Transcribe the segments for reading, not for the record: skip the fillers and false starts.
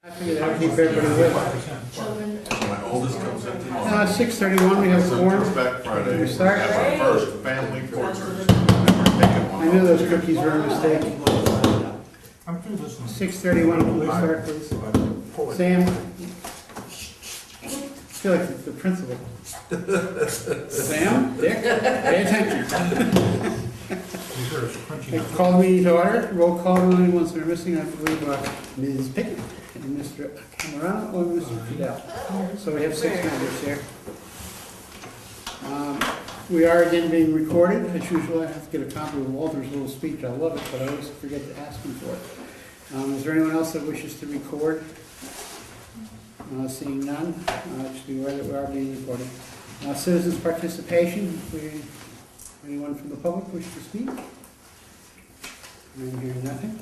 I figured that would keep everybody with. Children. My oldest comes in tomorrow. 6:31, we have a quorum. Back Friday. We start. Have our first family portrait. I knew those cookies were a mistake. I'm through this one. 6:31, can we start, please? Sam? I feel like it's the principal. Sam? Dick? Pay attention. Call the meeting to order. Roll call, the only ones that are missing, I believe, are Ms. Pickett and Mr. Camarano or Mr. Fidel. So we have 6 members here. We are again being recorded. As usual, I have to get a copy of Walter's little speech. I love it, but I always forget to ask him for it. Is there anyone else that wishes to record? Seeing none, just be aware that we are being recorded. Citizens' participation. Anyone from the public wish to speak? I'm hearing nothing.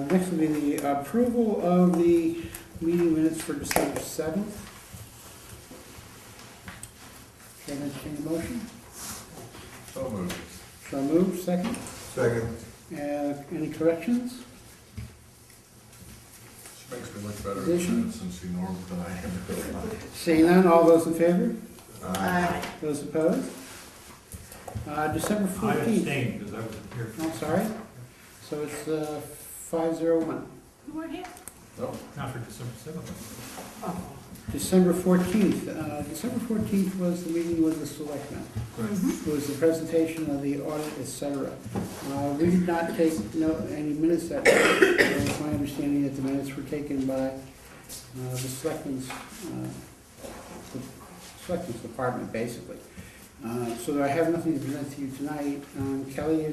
Next will be the approval of the meeting minutes for December 7th. Can I entertain a motion? So moved. So moved, second. Second. Any corrections? She makes me look better Addition? than she normally than I am. Seeing none, all those in favor? Aye. Those opposed? December I 14th. abstained because I was here. Oh, sorry. So it's 501. You weren't here? No. Not for December 7th. December 14th. December 14th was the meeting with the selectmen. It was the presentation of the audit, etc. We did not take any minutes that day. It's my understanding that the minutes were taken by the selectmen's department, basically. So I have nothing to present to you tonight. Kelly,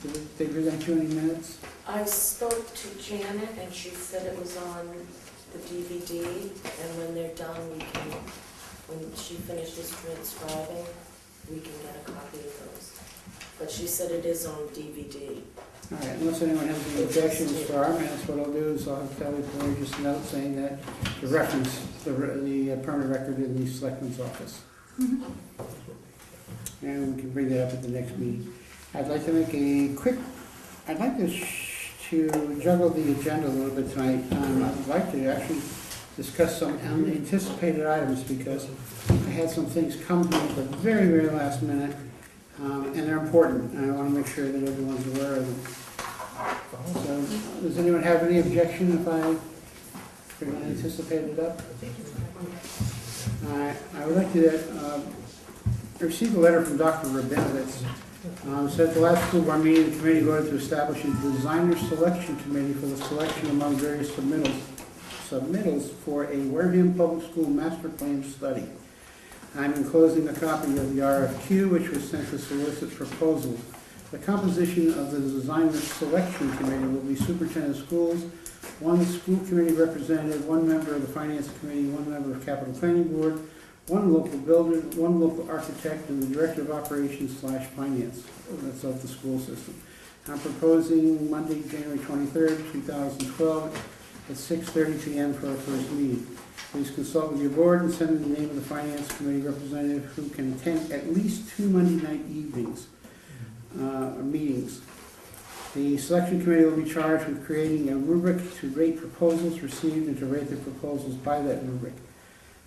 did they present you any minutes? I spoke to Janet and she said it was on the DVD, and when they're done, when she finishes transcribing, we can get a copy of those. But she said it is on DVD. All right, unless anyone has any objections for our minutes, what I'll do is I'll have Kelly for you just a note saying that the reference, the permanent record in the selectman's office. And we can bring that up at the next meeting. I'd like to make I'd like to juggle the agenda a little bit tonight. I'd like to actually discuss some unanticipated items because I had some things come to me at the very, very last minute, and they're important, and I want to make sure that everyone's aware of them. So, does anyone have any objection if I bring unanticipated up? I would like to I received a letter from Dr. Rabinovitz. Said at the last school board meeting, the committee voted to establish a designer selection committee for the selection among various submittals for a Wareham Public School master plan study. I'm enclosing a copy of the RFQ, which was sent to solicit proposals. The composition of the designer selection committee will be superintendent of schools, one school committee representative, one member of the finance committee, one member of capital planning board, one local builder, one local architect, and the director of operations/finance. That's of the school system. I'm proposing Monday, January 23rd, 2012 at 6:30 p.m. for our first meeting. Please consult with your board and send in the name of the finance committee representative who can attend at least 2 Monday night evenings meetings. The selection committee will be charged with creating a rubric to rate proposals received and to rate the proposals by that rubric.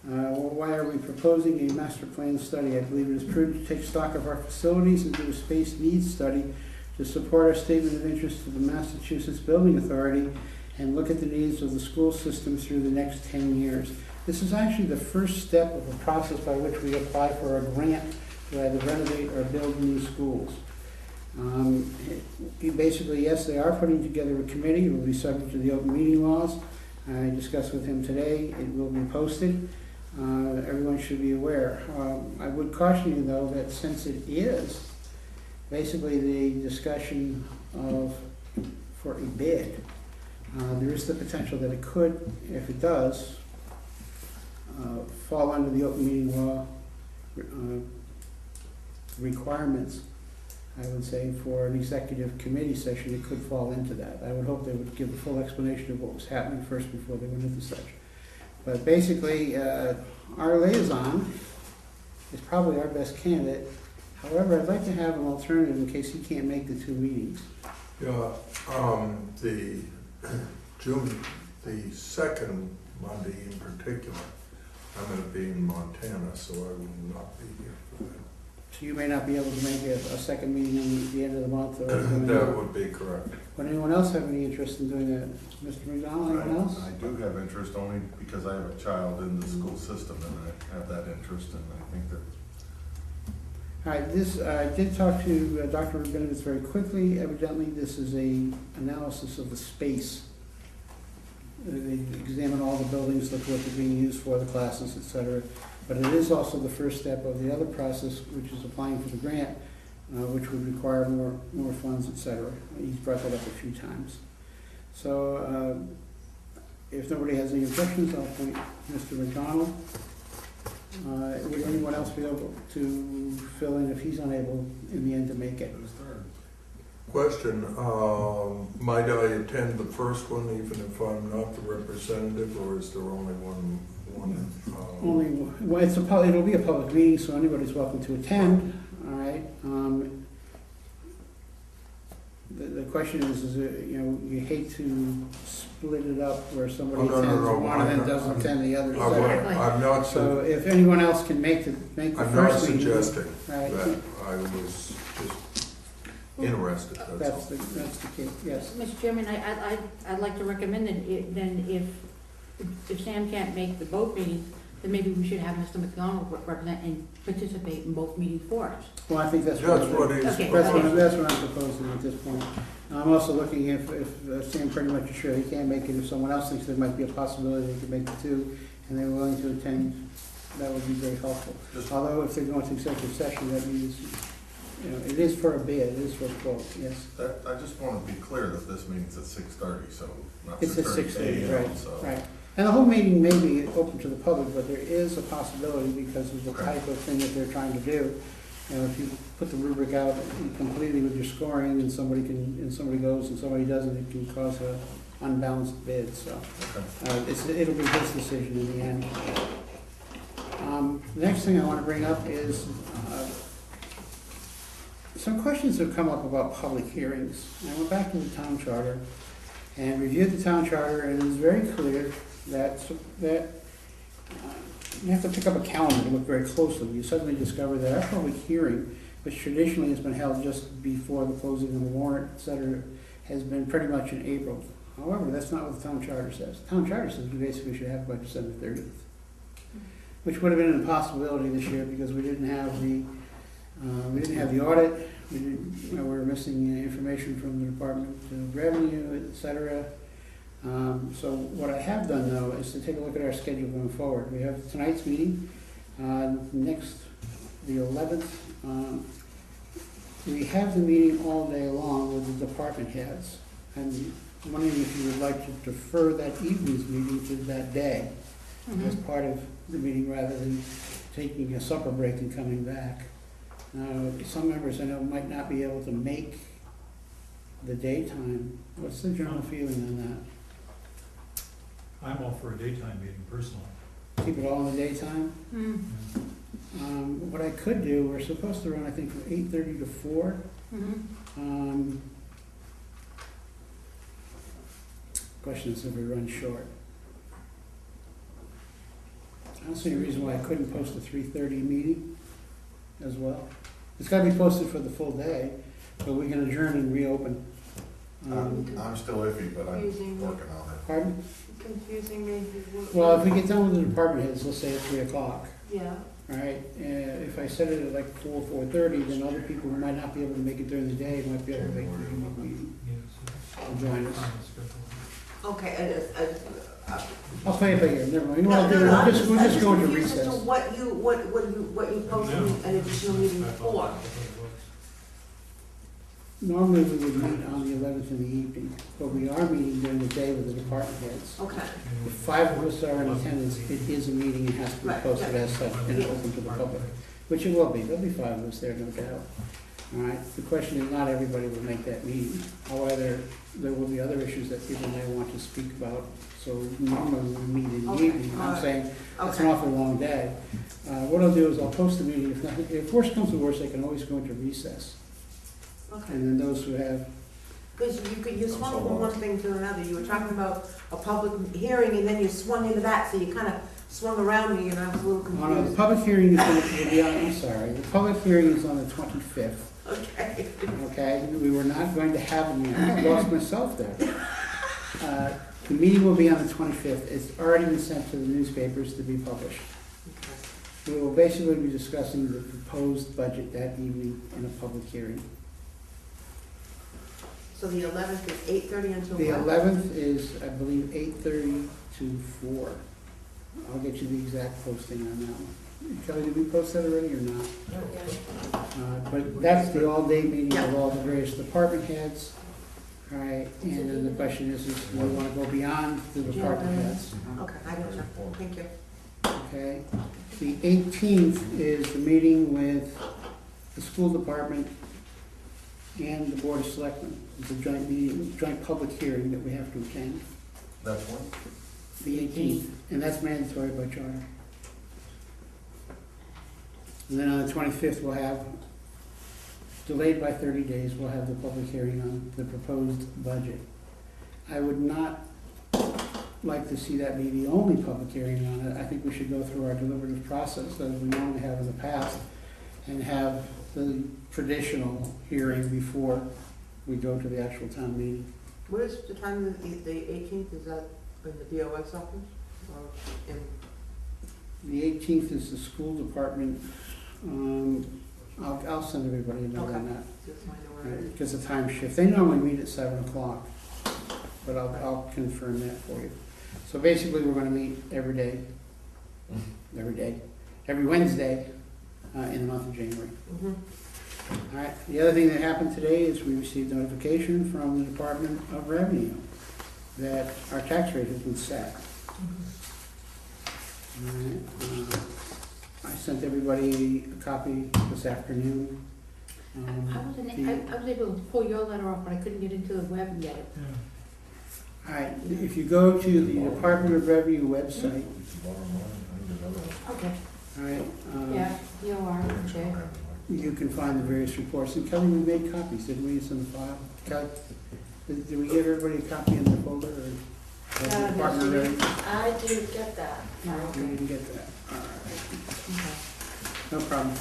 Why are we proposing a master plan study? I believe it is prudent to take stock of our facilities and do a space needs study to support our statement of interest to the Massachusetts Building Authority and look at the needs of the school system through the next 10 years. This is actually the first step of a process by which we apply for a grant to either renovate or build new schools. Basically, yes, they are putting together a committee. It will be subject to the open meeting laws. I discussed with him today. It will be posted. Everyone should be aware. I would caution you, though, that since it is basically the discussion for a bid, there is the potential that it could, if it does, fall under the open meeting law requirements. I would say for an executive committee session, it could fall into that. I would hope they would give a full explanation of what was happening first before they went into such. But basically, our liaison is probably our best candidate. However, I'd like to have an alternative in case he can't make the 2 meetings. Yeah, the June The second Monday in particular, I'm going to be in Montana, so I will not be here for that. So you may not be able to make a second meeting at the end of the month or. That would be correct. Would anyone else have any interest in doing that? Mr. McDonald, anyone else? I do have interest only because I have a child in the school system and I have that interest and I think that All right, this, I did talk to Dr. Rabinowitz very quickly. Evidently, this is a analysis of the space. They examine all the buildings, look what they're being used for, the classes, et cetera. But it is also the first step of the other process, which is applying for the grant, which would require more funds, et cetera. He's brought that up a few times. So, if nobody has any objections, I'll appoint Mr. McDonald. Would anyone else be able to fill in if he's unable in the end to make it? Question, might I attend the first one even if I'm not the representative, or is there only one? Only, well, it'll be a public meeting, so anybody's welcome to attend, all right? The question is you know, you hate to split it up where somebody Oh, no, attends no, one and then I'm- doesn't attend the other. Exactly. I'm not, So if anyone else can make the I'm not first meeting. suggesting Right, that, I was just interested, that's all. that's the case, yes. Mr. Chairman, I'd like to recommend that if Sam can't make the both meetings, then maybe we should have Mr. McDonald represent and participate in both meetings for us. Well, I think that's That's what, what he's. Okay. that's what I'm proposing at this point. I'm also looking if Sam pretty much is sure he can't make it, if someone else thinks there might be a possibility they could make it too, and they're willing to attend, that would be very helpful. Although if they're going to executive session, that means, you know, it is for a bid, it is for a quote, yes. I just want to be clear that this meeting's at 6:30, so not It's at 6:30 6:30, a.m. right, So right. And the whole meeting may be open to the public, but there is a possibility because of the Okay. type of thing that they're trying to do. You know, if you put the rubric out completely with your scoring and somebody goes and somebody doesn't, it can cause a unbalanced bid, so. okay. It'll be his decision in the end. The next thing I want to bring up is, some questions have come up about public hearings. I went back to the town charter and reviewed the town charter, and it is very clear that you have to pick up a calendar to look very closely. You suddenly discover that our public hearing, which traditionally has been held just before the closing of the warrant, et cetera, has been pretty much in April. However, that's not what the town charter says. The town charter says we basically should have it by December 30th, which would have been an impossibility this year because we didn't have the audit. We were missing information from the Department of Revenue, et cetera. So what I have done though is to take a look at our schedule going forward. We have tonight's meeting, next, the 11th. We have the meeting all day long with the department heads. And I'm wondering if you would like to defer that evening's meeting to that day as part of the meeting rather than taking a supper break and coming back. Some members I know might not be able to make the daytime. What's the general feeling on I'm all for a daytime meeting personally. that? Keep it all in the daytime? Mm-hmm. What I could do, we're supposed to run, I think, from 8:30 to 4. Question is if we run short. I don't see any reason why I couldn't post a 3:30 meeting as well. It's gotta be posted for the full day, but we can adjourn and reopen. I'm still iffy, but I'm Confusing. working on it. Pardon? Confusing me. Well, if we get done with the department heads, let's say at 3 o'clock, Yeah, all right? If I set it at like 4:30, then other people who might not be able to make it during the day might be able to make the meeting. Yes. Join us. okay, I'll play it by ear, never mind. You know no, what, no, no, I'm we'll just go into confused as to recess. what you posted an additional meeting for. Normally, we would meet on the 11th in the evening, but we are meeting during the day with the department heads. Okay, If 5 of us are in attendance, it is a meeting and has to be Right, posted yeah. as such and open to the public, which it will be. There'll be 5 of us there, no doubt. All right, the question is, not everybody will make that meeting. However, there will be other issues that people may want to speak about, so normally we meet in the Okay, evening. I'm all right. saying, that's an okay, awfully long day. What I'll do is I'll post the meeting. If worse comes to worse, I can always go into recess. okay. And then those who have Because you swung from one thing to another. You were talking about a public hearing and then you swung into that, so you kind of swung around me and I was a little The confused. public hearing is going to be on, I'm sorry, the public hearing is on the 25th, Okay. okay? We were not going to have a meeting, I lost myself there. The meeting will be on the 25th, it's already been sent to the newspapers to be published. We will basically be discussing the proposed budget that evening in a public hearing. So the 11th is 8:30 until The what? 11th is, I believe, 8:30 to 4. I'll get you the exact posting on that one. Kelly, did we post that already or not? But that's the all-day meeting of all the various department heads. All right, and then the question is do we want to go beyond the department heads? Okay, I got you. Thank you. Okay. The 18th is the meeting with the school department and the board of selectmen. It's a joint meeting, joint public hearing that we have to attend. That's one? The 18th, and that's mandatory by charter. And then on the 25th, we'll have, delayed by 30 days, we'll have the public hearing on the proposed budget. I would not like to see that be the only public hearing on it. I think we should go through our deliberative process as we normally have in the past and have the traditional hearing before we go to the actual town meeting. What is the time of the 18th? Is that in the DOS office? Or in, The 18th is the school department. I'll send everybody a note on that. just so I know where it is. Because the time shift, they normally meet at 7 o'clock, but I'll confirm that for you. So basically, we're gonna meet every day, every Wednesday, in the month of January. Mhm. All right, the other thing that happened today is we received notification from the Department of Revenue that our tax rate has been set. All right, I sent everybody a copy this afternoon. I was able to pull your letter off, but I couldn't get into the web and get it. All right, if you go to the Department of Revenue website, Okay, all right, yeah, you are, okay. you can find the various reports. And Kelly, we made copies, didn't we? It's in the file. Kelly, did we give everybody a copy in the folder or? the Department of Revenue? I didn't get that. No, You okay. didn't get that. All right. Okay. No problem.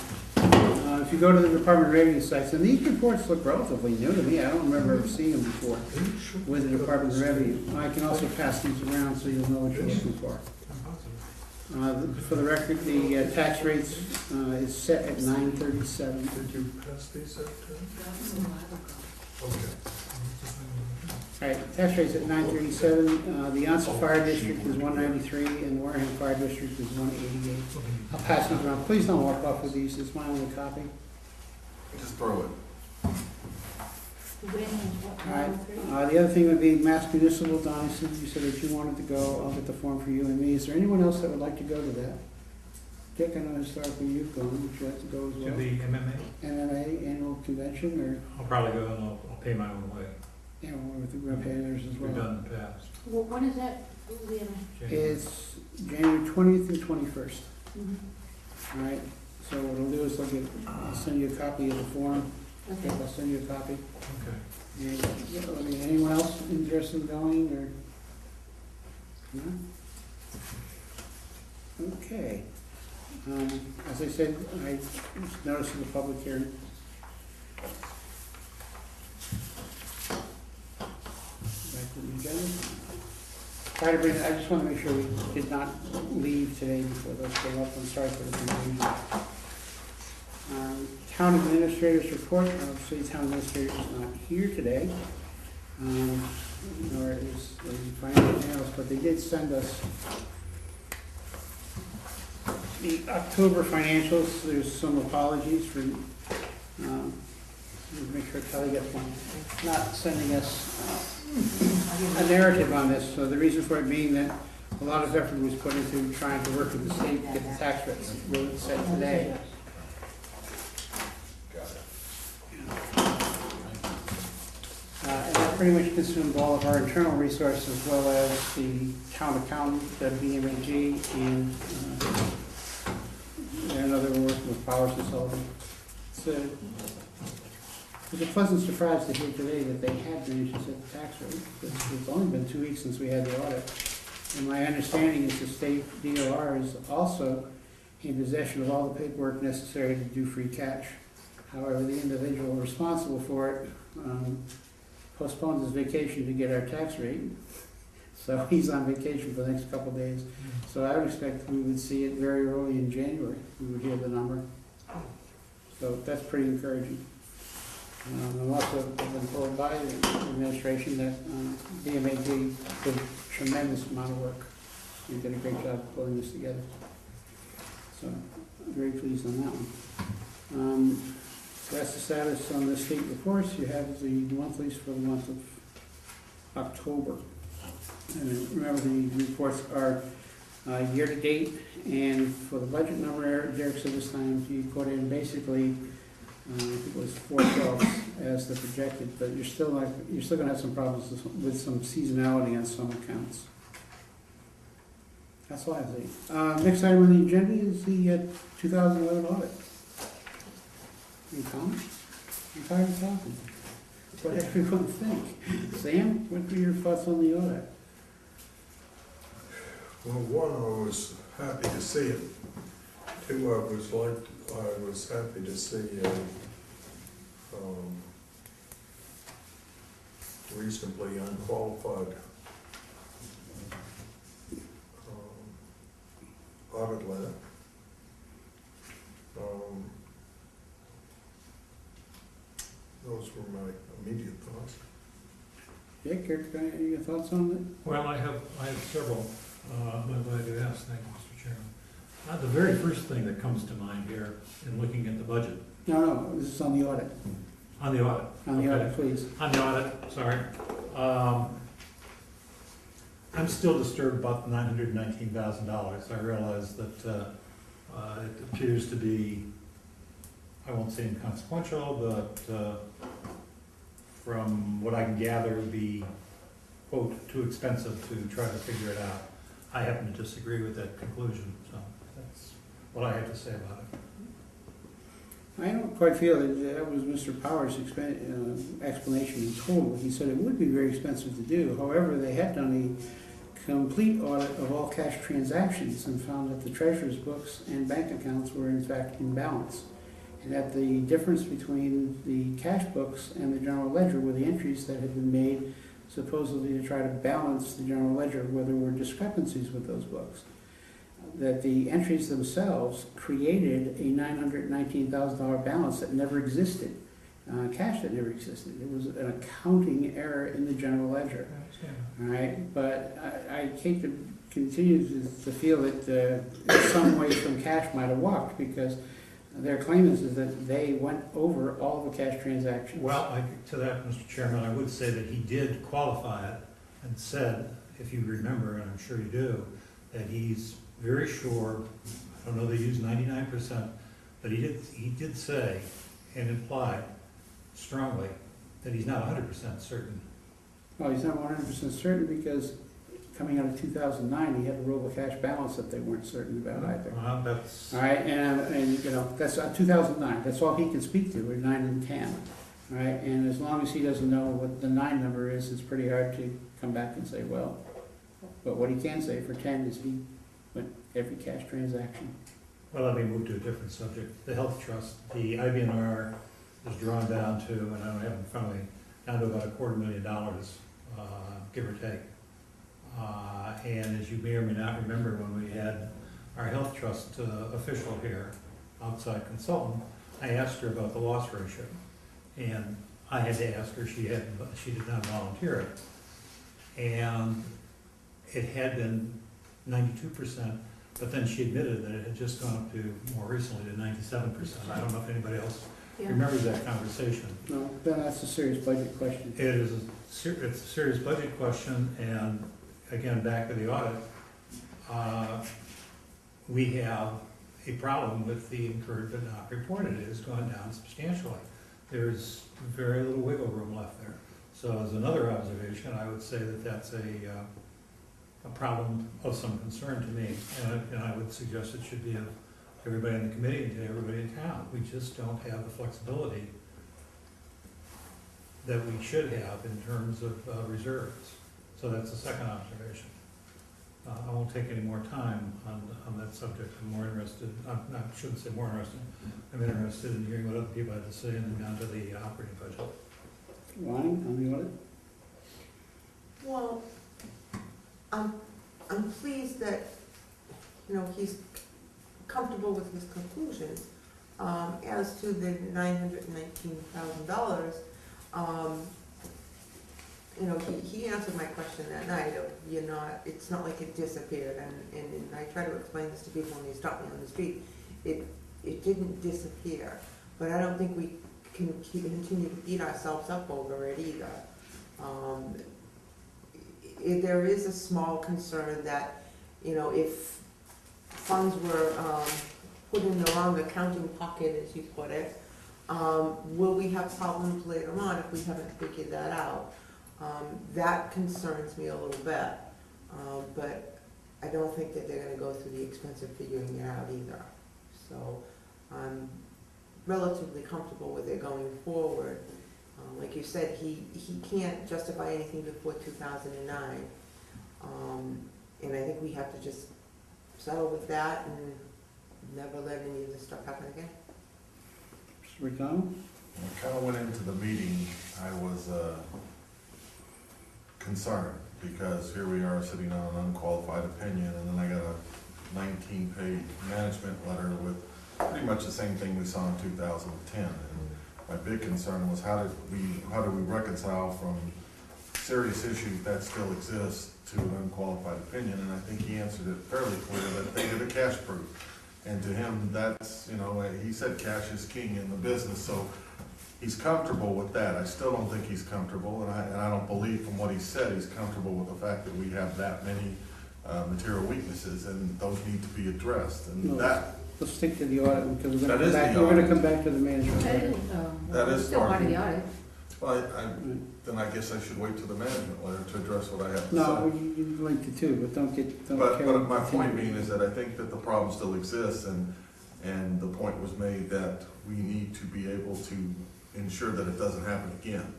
If you go to the Department of Revenue sites, and these reports look relatively new to me, I don't remember ever seeing them before with the Department of Revenue. I can also pass these around so you'll know what you're looking for. For the record, the tax rates is set at 937. Did you pass these out to him? Okay. All right, tax rate's at 937. The Onset Fire District is 193, and the Wareham Fire District is 188. I'll pass these around. Please don't walk off with these. It's my only copy. Just throw it. When is what, All right. 9:03? The other thing would be Mass Municipal. Donnie said you said that you wanted to go. I'll get the form for you and me. Is there anyone else that would like to go to that? Dick, I know historically you've gone. Would you like to go as To well? the MMA, MMA annual convention, I'll probably go and I'll pay my own way. or we're going to pay theirs as We've well. done in the past. Well, when is that? The other- January. It's January 20th and 21st. Mhm. All right. So what I'll do is I'll send you a copy of the form. Okay. I'll send you a copy. Okay. And, I mean, anyone else interested in going or? No? Okay. As I said, I noticed in the public hearing. Back to the agenda. Try to bring, I just want to make sure we did not leave today before those came up. I'm sorry for the confusion. Town administrators report, obviously town administrator is not here today, nor is the financial analyst, but they did send us the October financials. There's some apologies for, make sure Kelly gets one, not sending us a narrative on this. So the reason for it being that a lot of effort was put into trying to work with the state to get the tax rates set today. And that pretty much consumed all of our internal resources as well as the town accountant, the BMG, and another working with Powers Consulting. So It was a pleasant surprise to hear today that they had managed to set the tax rate. It's only been 2 weeks since we had the audit. And my understanding is the state DOR is also in possession of all the paperwork necessary to do free cash. However, the individual responsible for it postponed his vacation to get our tax rate. So he's on vacation for the next couple of days. So I would expect we would see it very early in January. We would hear the number. So that's pretty encouraging. I'm also been told by the administration that DMAG did a tremendous amount of work. They did a great job pulling this together. So I'm very pleased on that one. So that's the status on the state reports. You have the monthlies for the month of October. And remember, the reports are year-to-date, and for the budget number, Derek said this time he put in basically, I think it was 4/12 as the projected, but you're still gonna have some problems with some seasonality on some accounts. That's all I see. Next item on the agenda is the 2011 audit. Any comments? I'm tired of talking. What did everyone think? Sam, what were your thoughts on the audit? Well, one, I was happy to see it. Two, I was happy to see reasonably unqualified audit letter. Those were my immediate thoughts. Dick, your thoughts on it? Well, I have several, I'm glad you asked, thank you, Mr. Chairman. The very first thing that comes to mind here in looking at the budget, No, this is on the audit. on the audit. On the Okay. audit, please. On the audit, sorry. I'm still disturbed about the $919,000. I realize that it appears to be, I won't say inconsequential, but from what I can gather, would be, quote, too expensive to try to figure it out. I happen to disagree with that conclusion, so that's what I have to say about it. I don't quite feel that was Mr. Powers' explanation in total. He said it would be very expensive to do. However, they had done a complete audit of all cash transactions and found that the treasurer's books and bank accounts were in fact in balance. And that the difference between the cash books and the general ledger were the entries that had been made supposedly to try to balance the general ledger where there were discrepancies with those books. That the entries themselves created a $919,000 balance that never existed, cash that never existed. It was an accounting error in the general ledger. All right, but I hate to continue to feel that some way some cash might have walked, because their claim is that they went over all the cash transactions. Well, to that, Mr. Chairman, I would say that he did qualify it and said, if you remember, and I'm sure you do, that he's very sure, I don't know they use 99%, but he did say and implied strongly that he's not 100% certain. Well, he's not 100% certain because coming out of 2009, he had a roll of cash balance that they weren't certain about either. Well, that's, All right, and you know, that's 2009, that's all he can speak to, or 9 and 10. All right, and as long as he doesn't know what the 9 number is, it's pretty hard to come back and say, well, but what he can say for 10 is he went every cash transaction. well, let me move to a different subject. The health trust, the IBNR is drawn down to, and I don't have it in front of me, down to about $250,000, give or take. And as you may or may not remember, when we had our health trust official here, outside consultant, I asked her about the loss ratio. And I had to ask her, she did not volunteer it. And it had been 92%, but then she admitted that it had just gone up to, more recently, to 97%. I don't know if anybody else Yeah. remembers that conversation. No, then that's a serious budget question. It's a serious budget question, and again, back to the audit, we have a problem with the incurred but not reported. It has gone down substantially. There's very little wiggle room left there. So as another observation, I would say that that's a problem of some concern to me, and I would suggest it should be of everybody in the committee and to everybody in town. We just don't have the flexibility that we should have in terms of reserves. So that's the second observation. I won't take any more time on that subject. I'm more interested, I shouldn't say more interested, I'm interested in hearing what other people have to say and then down to the operating budget. Lonnie, on the audit? Well, I'm pleased that, he's comfortable with his conclusions. As to the $919,000, he answered my question that night of, it's not like it disappeared, and I try to explain this to people when they stop me on the street. It didn't disappear, but I don't think we can continue to beat ourselves up over it either. There is a small concern that, if funds were put in the wrong accounting pocket, as you put it, will we have problems later on if we haven't figured that out? That concerns me a little bit, but I don't think that they're gonna go through the expense of figuring it out either. So I'm relatively comfortable with it going forward. Like you said, he can't justify anything before 2009. And I think we have to just settle with that and never let any of this stuff happen again. Mr. McDonald? When I kind of went into the meeting, I was concerned, because here we are sitting on an unqualified opinion, and then I got a 19-page management letter with pretty much the same thing we saw in 2010. And my big concern was how do we reconcile from serious issues that still exist to an unqualified opinion? And I think he answered it fairly clear that they did a cash proof. And to him, that's, he said cash is king in the business, so he's comfortable with that. I still don't think he's comfortable, and I don't believe from what he said he's comfortable with the fact that we have that many material weaknesses, and those need to be addressed. And No. Let's stick to the audit, because we're gonna come back to the management. That is Still part of the part audit. Well, then I guess I should wait till the management letter to address what I have to say. No, you'd like to too, but don't But carry. my point being is that I think that the problem still exists, and the point was made that we need to be able to ensure that it doesn't happen again.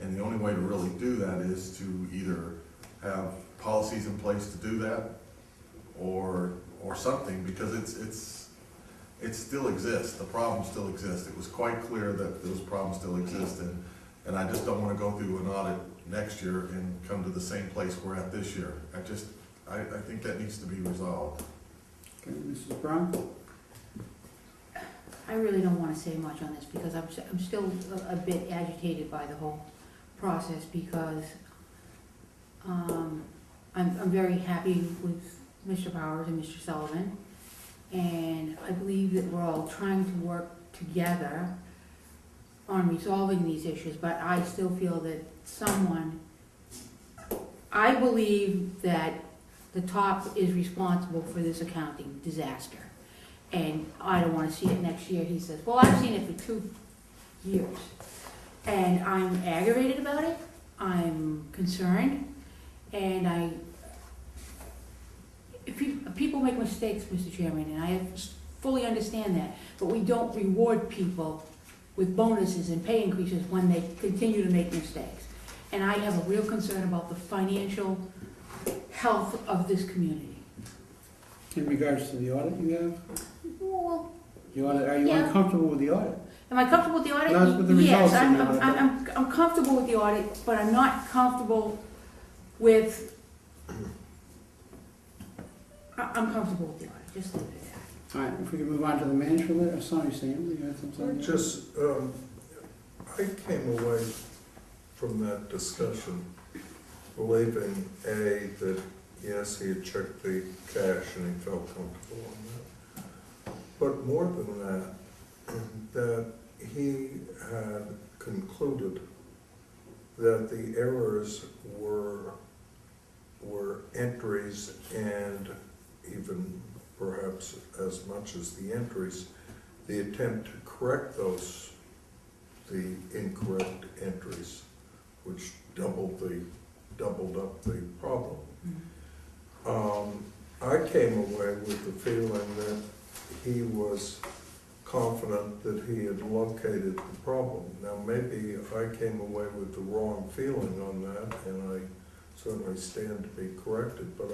And the only way to really do that is to either have policies in place to do that, or something, because it still exists. The problem still exists. It was quite clear that those problems still exist, and I just don't want to go through an audit next year and come to the same place we're at this year. I think that needs to be resolved. Okay, Mrs. Brown? I really don't want to say much on this because I'm still a bit agitated by the whole process, because I'm very happy with Mr. Powers and Mr. Sullivan, and I believe that we're all trying to work together on resolving these issues, but I still feel that I believe that the top is responsible for this accounting disaster. And I don't want to see it next year. He says, well, I've seen it for 2 years. And I'm aggravated about it. I'm concerned. And people make mistakes, Mr. Chairman, and I fully understand that. But we don't reward people with bonuses and pay increases when they continue to make mistakes. And I have a real concern about the financial health of this community. In regards to the audit you have? Well, Are you Yeah. uncomfortable with the audit? am I comfortable with the audit? Not with the results, Yes, you know, I'm comfortable with the audit, but I'm not comfortable with, I'm comfortable with the audit, just leave it at that. All right, if we can move on to the management letter, sorry, Sam, you had something? I came away from that discussion believing, that yes, he had checked the cash and he felt comfortable on that. But more than that, that he had concluded that the errors were entries, and even perhaps as much as the entries, the attempt to correct the incorrect entries, which doubled up the problem. I came away with the feeling that he was confident that he had located the problem. Now, maybe I came away with the wrong feeling on that, and I certainly stand to be corrected, but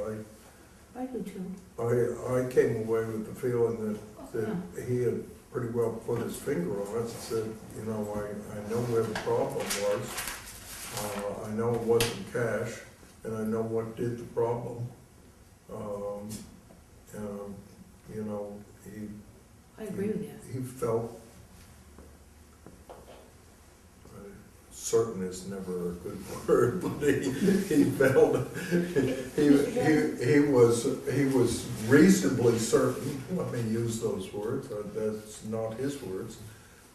I do too. I came away with the feeling that Yeah. he had pretty well put his finger on it and said, you know, I know where the problem was. I know it wasn't cash, and I know what did the problem. You know, I agree with you. he felt, certain is never a good word, but he felt, he was reasonably certain, let me use those words, that's not his words,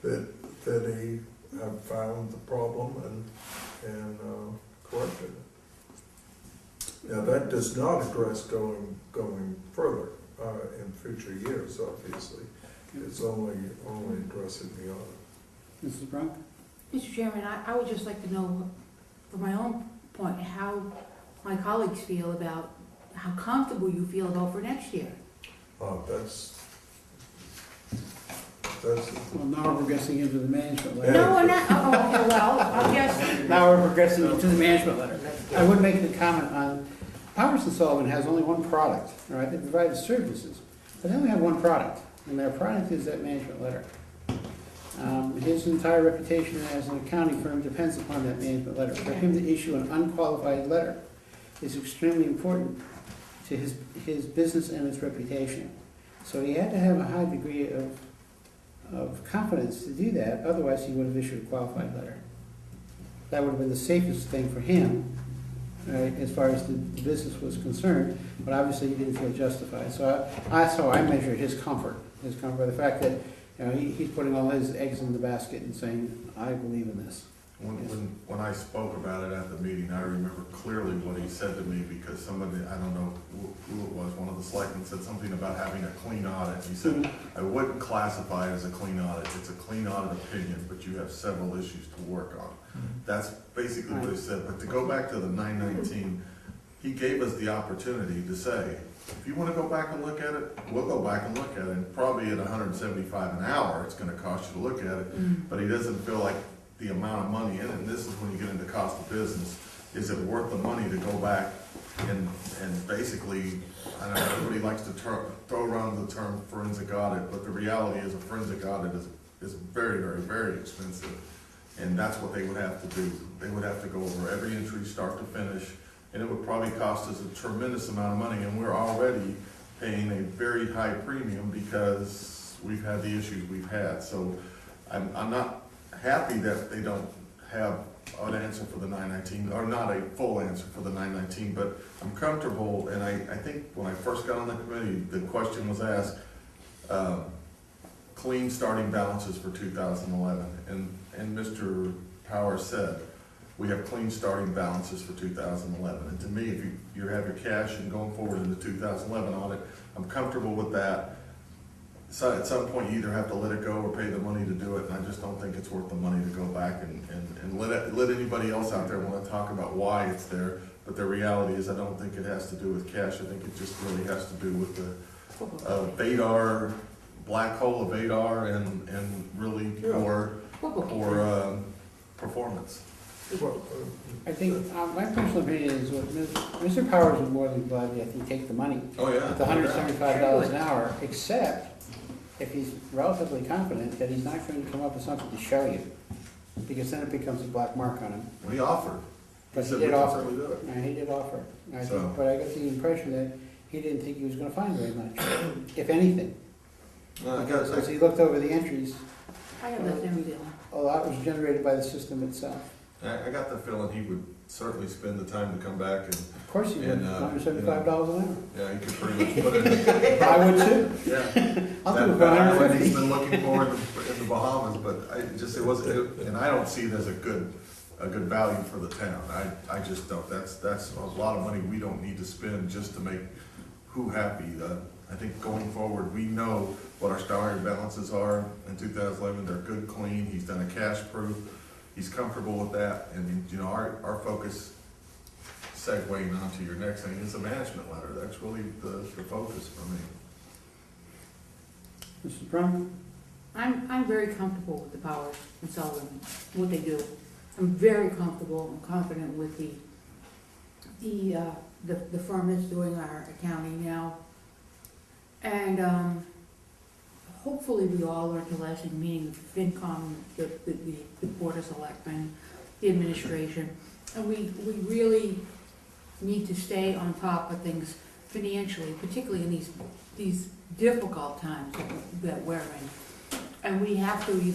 that he had found the problem and corrected it. Now, that does not address going further in future years, obviously. It's only addressing the audit. Mrs. Brunk? Mr. Chairman, I would just like to know, from my own point, how my colleagues feel about, how comfortable you feel about for next year. That's, Well, now we're progressing into the management letter. No, we're not, okay, well, I guess, Now we're progressing into the management letter. I would make the comment on, Powers and Sullivan has only one product, all right? They provide services, but they only have one product, and their product is that management letter. His entire reputation as an accounting firm depends upon that management letter. For him to issue an unqualified letter is extremely important to his business and its reputation. So he had to have a high degree of confidence to do that, otherwise he would have issued a qualified letter. That would have been the safest thing for him, right, as far as the business was concerned, but obviously he didn't feel justified. So I measured his comfort by the fact that, you know, he's putting all his eggs in the basket and saying, I believe in this. When I spoke about it at the meeting, I remember clearly what he said to me, because somebody, I don't know who it was, one of the selectmen said something about having a clean audit. He said, I wouldn't classify it as a clean audit, it's a clean audit opinion, but you have several issues to work on. That's basically what he said, but to go back to the 919, he gave us the opportunity to say, if you wanna go back and look at it, we'll go back and look at it, and probably at $175 an hour, it's gonna cost you to look at it, but he doesn't feel like the amount of money in it, and this is when you get into cost of business, is it worth the money to go back and basically, I know everybody likes to throw around the term forensic audit, but the reality is a forensic audit is very, very, very expensive, and that's what they would have to do. They would have to go over every entry, start to finish, and it would probably cost us a tremendous amount of money, and we're already paying a very high premium because we've had the issues we've had. So I'm not happy that they don't have an answer for the 919, or not a full answer for the 919, but I'm comfortable, and I think when I first got on the committee, the question was asked, clean starting balances for 2011, and Mr. Powers said, we have clean starting balances for 2011, and to me, if you have your cash and going forward in the 2011 audit, I'm comfortable with that. So at some point, you either have to let it go or pay the money to do it, and I just don't think it's worth the money to go back and let anybody else out there want to talk about why it's there. But the reality is, I don't think it has to do with cash. I think it just really has to do with the Vadar, black hole of Vadar, and really poor performance. I think, my personal opinion is, what Mr. Powers would more than gladly, I think, take the money Oh, yeah. at the $175 an hour, except if he's relatively confident that he's not going to come up with something to show you, because then it becomes a black mark on him. We offered. But he said did we can offer. certainly do it. And he did offer. I So- think, but I got the impression that he didn't think he was gonna find very much, if anything. Because as he looked over the entries, I have that same feeling. a lot was generated by the system itself. I got the feeling he would certainly spend the time to come back and, Of course he would, And, $175 an hour. yeah, he could pretty much put it, I would too. yeah. I'll do it for That island he's $150. been looking for in the Bahamas, but it wasn't, and I don't see it as a good value for the town. I just don't, that's a lot of money we don't need to spend just to make who happy. I think going forward, we know what our starting balances are in 2011, they're good, clean, he's done a cash proof, he's comfortable with that, and you know, our focus, segueing on to your next thing, is a management letter. That's really the focus for me. Mrs. Brown? I'm very comfortable with the Powers and Sullivan, what they do. I'm very comfortable and confident with the firm that's doing our accounting now. And, hopefully we all learned a lesson, meaning the FinCom, the Board of Selectmen, the administration. And we really need to stay on top of things financially, particularly in these difficult times that we're in. And we have to do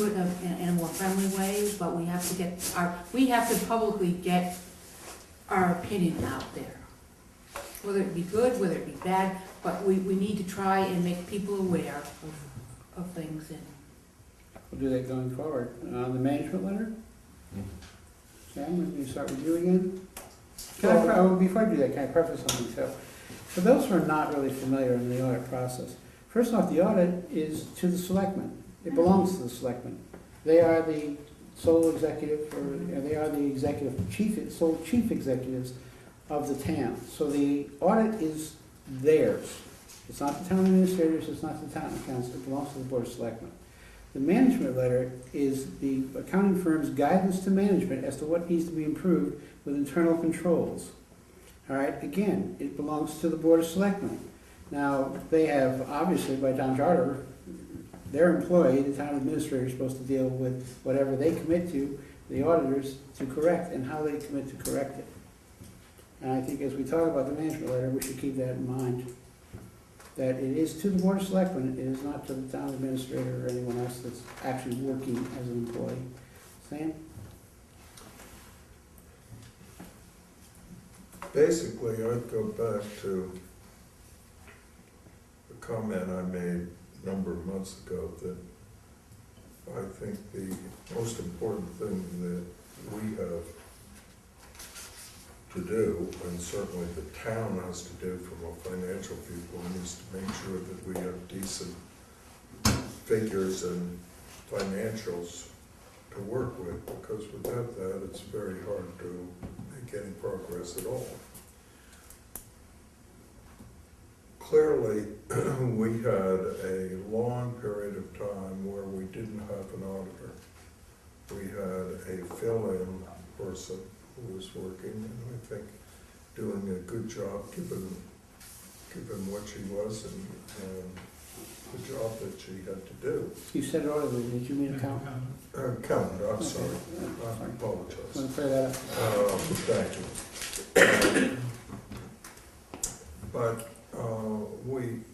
it in a more friendly way, but we have to publicly get our opinion out there. Whether it be good, whether it be bad, but we need to try and make people aware of things. And We'll do that going forward. The management letter? Sam, would you start with you again? Before I do that, can I preface something? So, for those who are not really familiar in the audit process, first off, the audit is to the selectmen. It belongs to the selectmen. They are the sole executive, they are the sole chief executives of the town. So the audit is theirs. It's not the town administrators, it's not the town council, it belongs to the Board of Selectmen. The management letter is the accounting firm's guidance to management as to what needs to be improved with internal controls. All right, again, it belongs to the Board of Selectmen. Now, they have, obviously, by town charter, their employee, the town administrator, is supposed to deal with whatever they commit to, the auditors, to correct, and how they commit to correct it. And I think as we talk about the management letter, we should keep that in mind, that it is to the Board of Selectmen, it is not to the town administrator or anyone else that's actually working as an employee. Sam? Basically, I'd go back to the comment I made a number of months ago that I think the most important thing that we have to do, and certainly the town has to do from a financial viewpoint, is to make sure that we have decent figures and financials to work with, because without that, it's very hard to make any progress at all. Clearly, we had a long period of time where we didn't have an auditor. We had a fill-in person who was working, and I think doing a good job given what she was and the job that she had to do. You said auditor, did you mean accountant? Accountant, I'm Okay. sorry. I Sorry. apologize. Want to clear that up? Thank you. But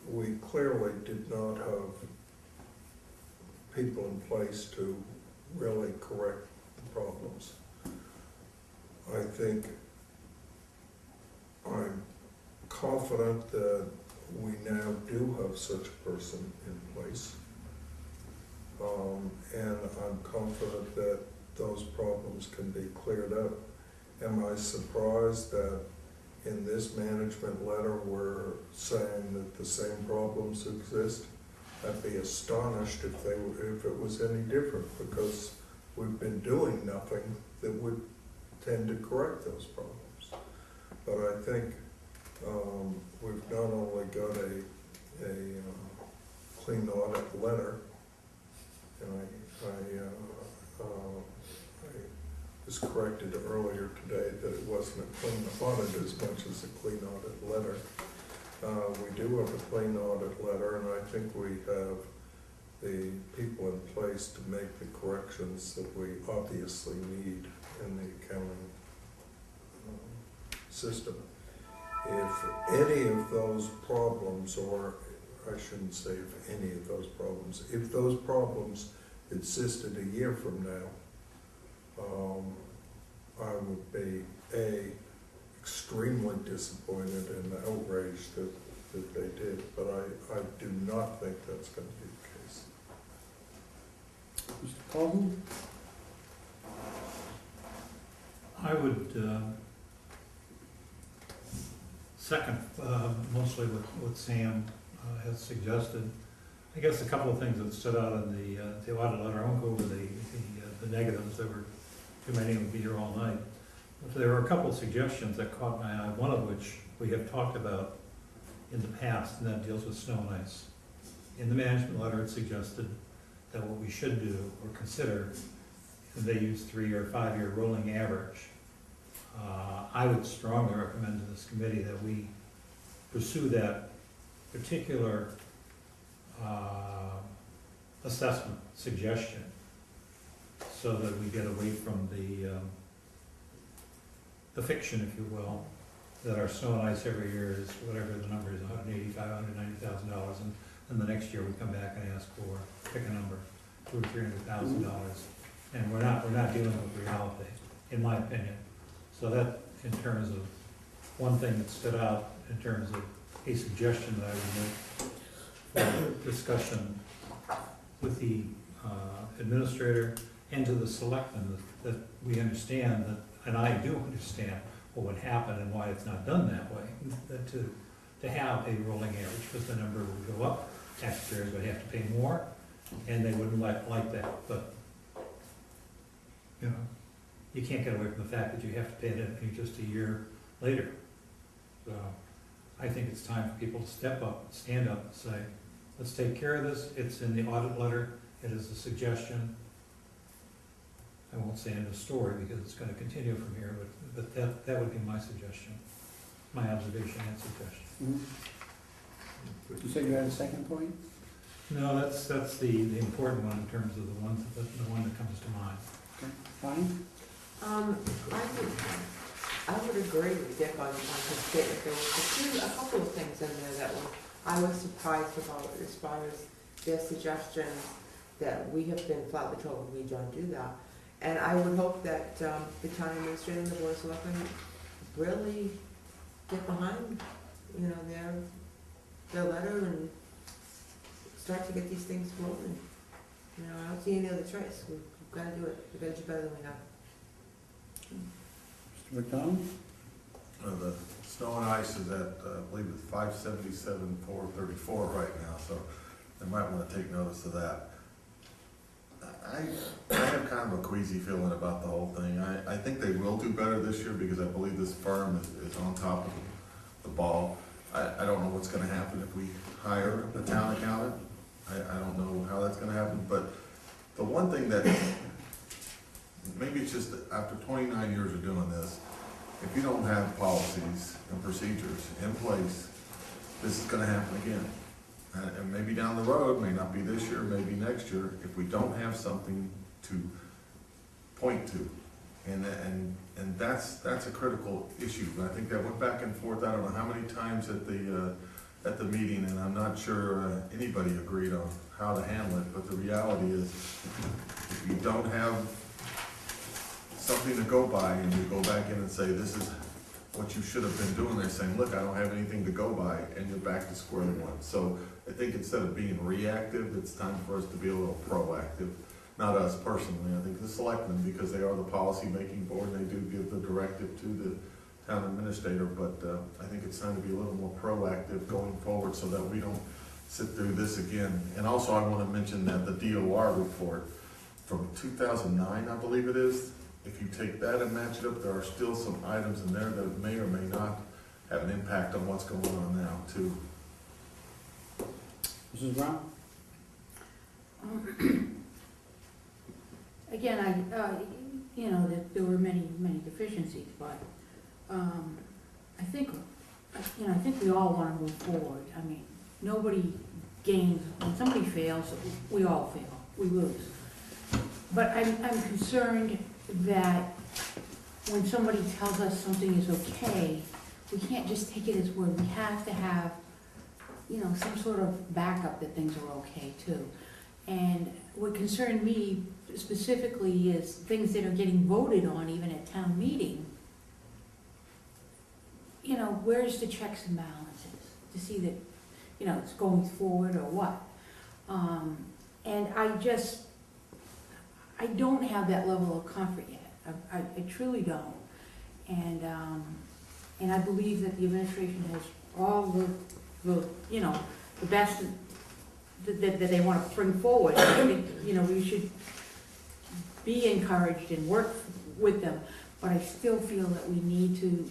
we clearly did not have people in place to really correct the problems. I think I'm confident that we now do have such a person in place. And I'm confident that those problems can be cleared up. Am I surprised that in this management letter we're saying that the same problems exist? I'd be astonished if it was any different, because we've been doing nothing that would tend to correct those problems. But I think we've not only got a clean audit letter, and I was corrected earlier today that it wasn't a clean audit as much as a clean audit letter. We do have a clean audit letter, and I think we have the people in place to make the corrections that we obviously need in the accounting system. If any of those problems, or I shouldn't say if any of those problems, if those problems existed a year from now, I would be extremely disappointed and outraged that they did, but I do not think that's going to be the case. Mr. Colton? I would second mostly what Sam has suggested. I guess a couple of things that stood out in the audit letter. I won't go over the negatives. There were too many of them, be here all night. But there were a couple of suggestions that caught my eye, one of which we have talked about in the past, and that deals with snow and ice. In the management letter, it suggested that what we should do or consider, if they use 3 or 5 year rolling average. I would strongly recommend to this committee that we pursue that particular assessment suggestion so that we get away from the fiction, if you will, that our snow and ice every year is whatever the number is, $185,000, $190,000, and the next year we come back and ask for, pick a number, $200,000 or $300,000, and we're not dealing with reality, in my opinion. So that, in terms of one thing that stood out, in terms of a suggestion that I would make for discussion with the administrator and to the selectmen, that we understand that, and I do understand what would happen and why it's not done that way, that to have a rolling average, because the number would go up, taxpayers would have to pay more, and they wouldn't like that, but, you know, you can't get away from the fact that you have to pay it just a year later. So, I think it's time for people to step up, stand up and say, let's take care of this, it's in the audit letter, it is a suggestion. I won't say end of story because it's gonna continue from here, but that would be my suggestion, my observation and suggestion. You said you had a second point? No, that's the important one in terms of the one that comes to mind. Okay, fine. I would agree with Dick on his statement. There was a couple of things in there that I was surprised about as far as their suggestions that we have been flatly told we don't do that. And I would hope that the town administrator and the board of selectmen really get behind, you know, their letter and start to get these things rolling. You know, I don't see any other choice. We've gotta do it. We've gotta do better than we have. Mr. McDonald? The snow and ice is at, I believe it's 577, 434 right now, so they might want to take notice of that. I have kind of a queasy feeling about the whole thing. I think they will do better this year because I believe this firm is on top of the ball. I don't know what's gonna happen if we hire a town accountant. I don't know how that's gonna happen, but the one thing that, maybe it's just that after 29 years of doing this, if you don't have policies and procedures in place, this is gonna happen again. And maybe down the road, may not be this year, maybe next year, if we don't have something to point to. And that's a critical issue. I think that went back and forth, I don't know how many times at the meeting, and I'm not sure anybody agreed on how to handle it, but the reality is, if you don't have something to go by and you go back in and say, this is what you should have been doing, they're saying, look, I don't have anything to go by, and you're back to square one. So I think instead of being reactive, it's time for us to be a little proactive. Not us personally, I think the selectmen, because they are the policy-making board, and they do give the directive to the town administrator, but I think it's time to be a little more proactive going forward so that we don't sit through this again. And also I want to mention that the DOR report from 2009, I believe it is, if you take that and match it up, there are still some items in there that may or may not have an impact on what's going on now too. Mrs. Brown? Again, you know, that there were many deficiencies, but, I think we all wanna move forward. I mean, nobody gains, when somebody fails, we all fail, we lose. But I'm concerned that when somebody tells us something is okay, we can't just take it as word. We have to have, you know, some sort of backup that things are okay too. And what concerned me specifically is things that are getting voted on even at town meeting. You know, where's the checks and balances to see that, you know, it's going forward or what? And I don't have that level of comfort yet. I truly don't. And I believe that the administration has all the you know, the best that they want to bring forward. I think, you know, we should be encouraged and work with them, but I still feel that we need to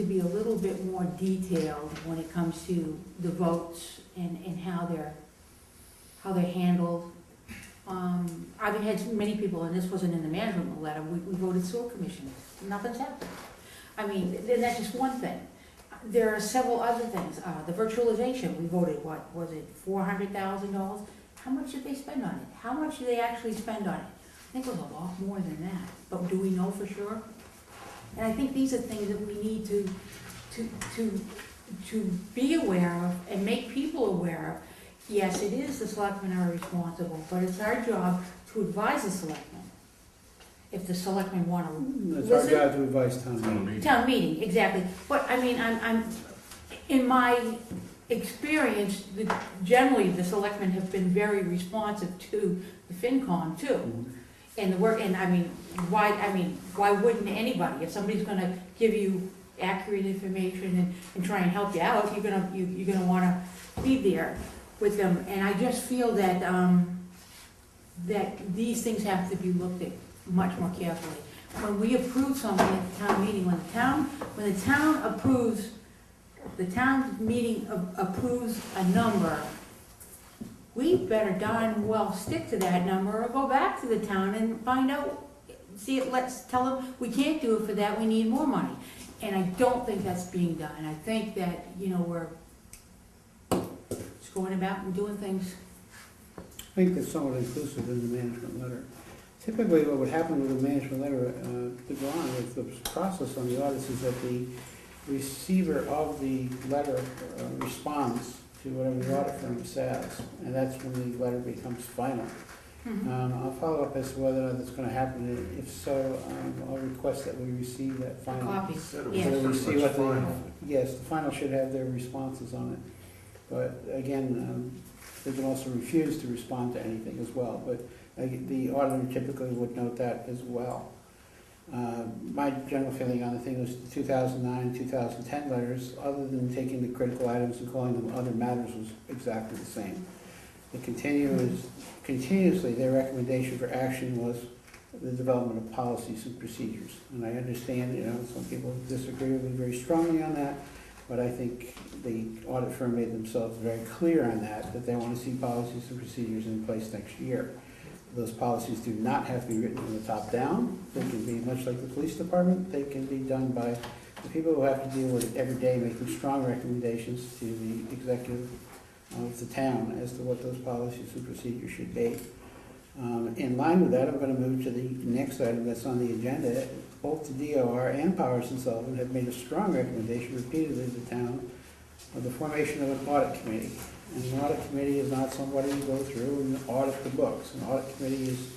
be a little bit more detailed when it comes to the votes and how they're handled. I've had many people, and this wasn't in the management letter, we voted sewer commissioners, nothing's happened. I mean, that's just one thing. There are several other things, the virtualization, we voted, what, was it $400,000? How much did they spend on it? How much did they actually spend on it? I think it was a lot more than that, but do we know for sure? And I think these are things that we need to be aware of and make people aware of. Yes, it is the selectmen are responsible, but it's our job to advise the selectmen. If the selectmen want to It's our listen. job to advise town meeting. Town meeting, exactly. But I mean, I'm, in my experience, generally the selectmen have been very responsive to the FinCom too. And the work, and I mean, why wouldn't anybody? If somebody's gonna give you accurate information and try and help you out, you're gonna wanna be there with them. And I just feel that, that these things have to be looked at much more carefully. When we approve something at the town meeting, when the town approves, the town meeting approves a number, we better darn well stick to that number or go back to the town and find out, let's tell them, we can't do it for that, we need more money. And I don't think that's being done. I think that, we're just going about and doing things. I think that's somewhat inclusive in the management letter. Typically, what would happen with the management letter, to go on with the process on the audits is that the receiver of the letter responds to whatever the audit firm says, and that's when the letter becomes final. I'll follow up as to whether or not that's going to happen. If so, I'll request that we receive that final. Copies. Said it was Yeah. So that we pretty see much what the, final. yes, the final should have their responses on it. But again, they can also refuse to respond to anything as well. But the auditor typically would note that as well. My general feeling on the thing was the 2009, 2010 letters, other than taking the critical items and calling them other matters, was exactly the same. The continuously, their recommendation for action was the development of policies and procedures. And I understand, some people disagree with me very strongly on that, but I think the audit firm made themselves very clear on that they want to see policies and procedures in place next year. Those policies do not have to be written from the top down. They can be, much like the police department, they can be done by the people who have to deal with it every day, making strong recommendations to the executive of the town as to what those policies and procedures should be. In line with that, I'm going to move to the next item that's on the agenda. Both the DOR and Powers and Sullivan have made a strong recommendation repeatedly to the town of the formation of an audit committee. And an audit committee is not somebody who go through and audit the books. An audit committee is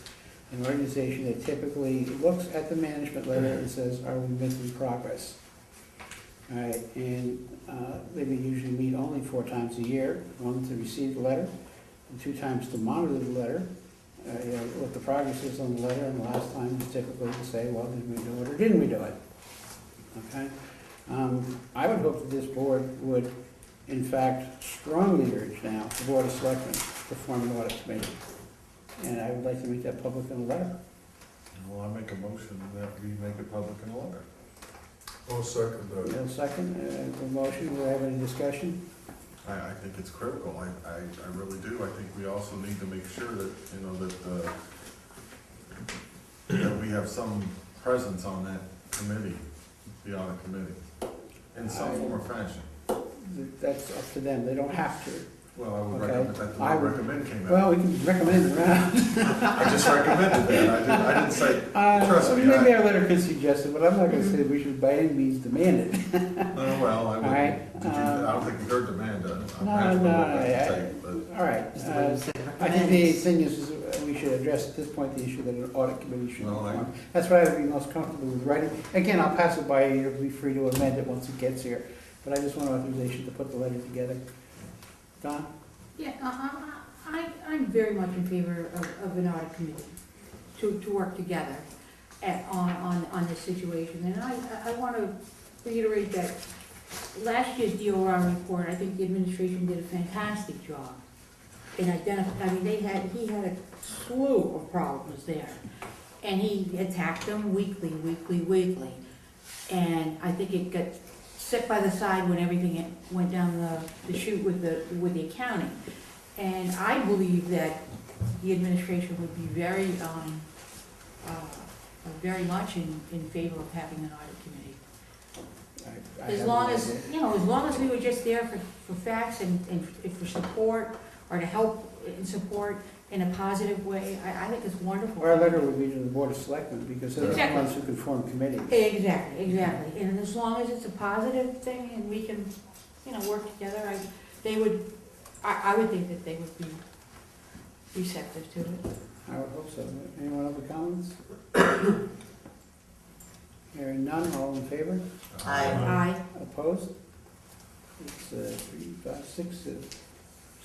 an organization that typically looks at the management letter and says, are we making progress? All right, and they usually meet only 4 times a year, one to receive the letter, and 2 times to monitor the letter, what the progress is on the letter, and the last time is typically to say, well, did we do it or didn't we do it? Okay? I would hope that this board would, in fact, strongly urge now the Board of Selectmen to form an audit committee. And I would like to make that public in a letter. Well, I make a motion that we make it public in a letter. I'll second that. No second, the motion, do we have any discussion? I think it's critical. I really do. I think we also need to make sure that, that we have some presence on that committee, the audit committee, in some form or fashion. That's up to them, they don't have to. Well, I would Okay. recommend that the I word would- recommend came out. Well, we can recommend it around. I just recommended that. I didn't say, trust me. Maybe our letter could suggest it, but I'm not gonna say we should by any means demand it. Oh, well, I right, wouldn't. I don't think you heard demand. All right. I think the thing is we should address at this point the issue that an audit committee should be Well, formed. That's what I would be most comfortable with writing. Again, I'll pass it by you, you'll be free to amend it once it gets here. But I just want authorization to put the letter together. Don? Yeah, I'm very much in favor of an audit committee to work together on this situation. And I want to reiterate that last year's DOR report, I think the administration did a fantastic job in identifying, he had a slew of problems there. And he attacked them weekly. And I think it got set by the side when everything went down the chute with the accounting. And I believe that the administration would be very, very much in favor of having an audit committee. I As have long no as, idea. you know, as long as we were just there for facts and for support, or to help and support in a positive way, I think it's wonderful. Our letter would be to the Board of Selectmen, because they're the Exactly. ones who can form committees. Exactly. And as long as it's a positive thing and we can, you know, work together, I would think that they would be receptive to it. I would hope so. Anyone other comments? Hearing none, all in favor? Aye. Opposed? It's 3, 5, 6 to.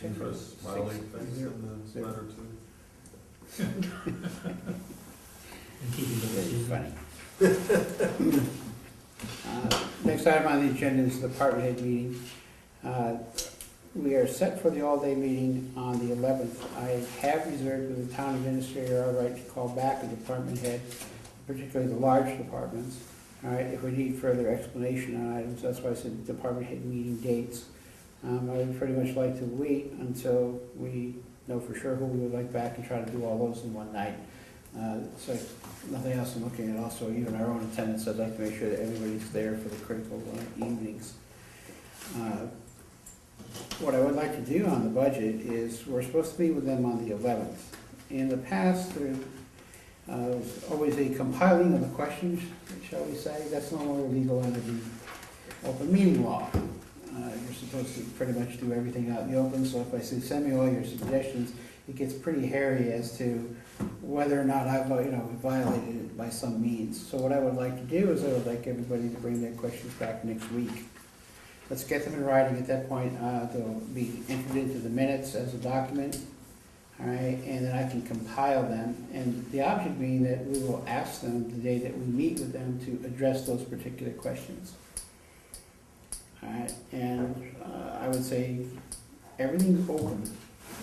Interest, smiley face in the letter too. And keeping the Very funny. Next item on the agenda is the department head meeting. We are set for the all-day meeting on the 11th. I have reserved with the town administrator our right to call back a department head, particularly the large departments, all right, if we need further explanation on items. That's why I said department head meeting dates. I would pretty much like to wait until we know for sure who we would like back and try to do all those in one night. So nothing else I'm looking at. Also, even our own attendance, I'd like to make sure that everybody's there for the critical evenings. What I would like to do on the budget is, we're supposed to be with them on the 11th. In the past, there was always a compiling of the questions, shall we say. That's no longer legal under the open meeting law. You're supposed to pretty much do everything out in the open, so if I say send me all your suggestions, it gets pretty hairy as to whether or not I've, violated it by some means. So what I would like to do is I would like everybody to bring their questions back next week. Let's get them in writing. At that point, they'll be entered into the minutes as a document, all right, and then I can compile them. And the object being that we will ask them the day that we meet with them to address those particular questions. All right, and I would say everything's open.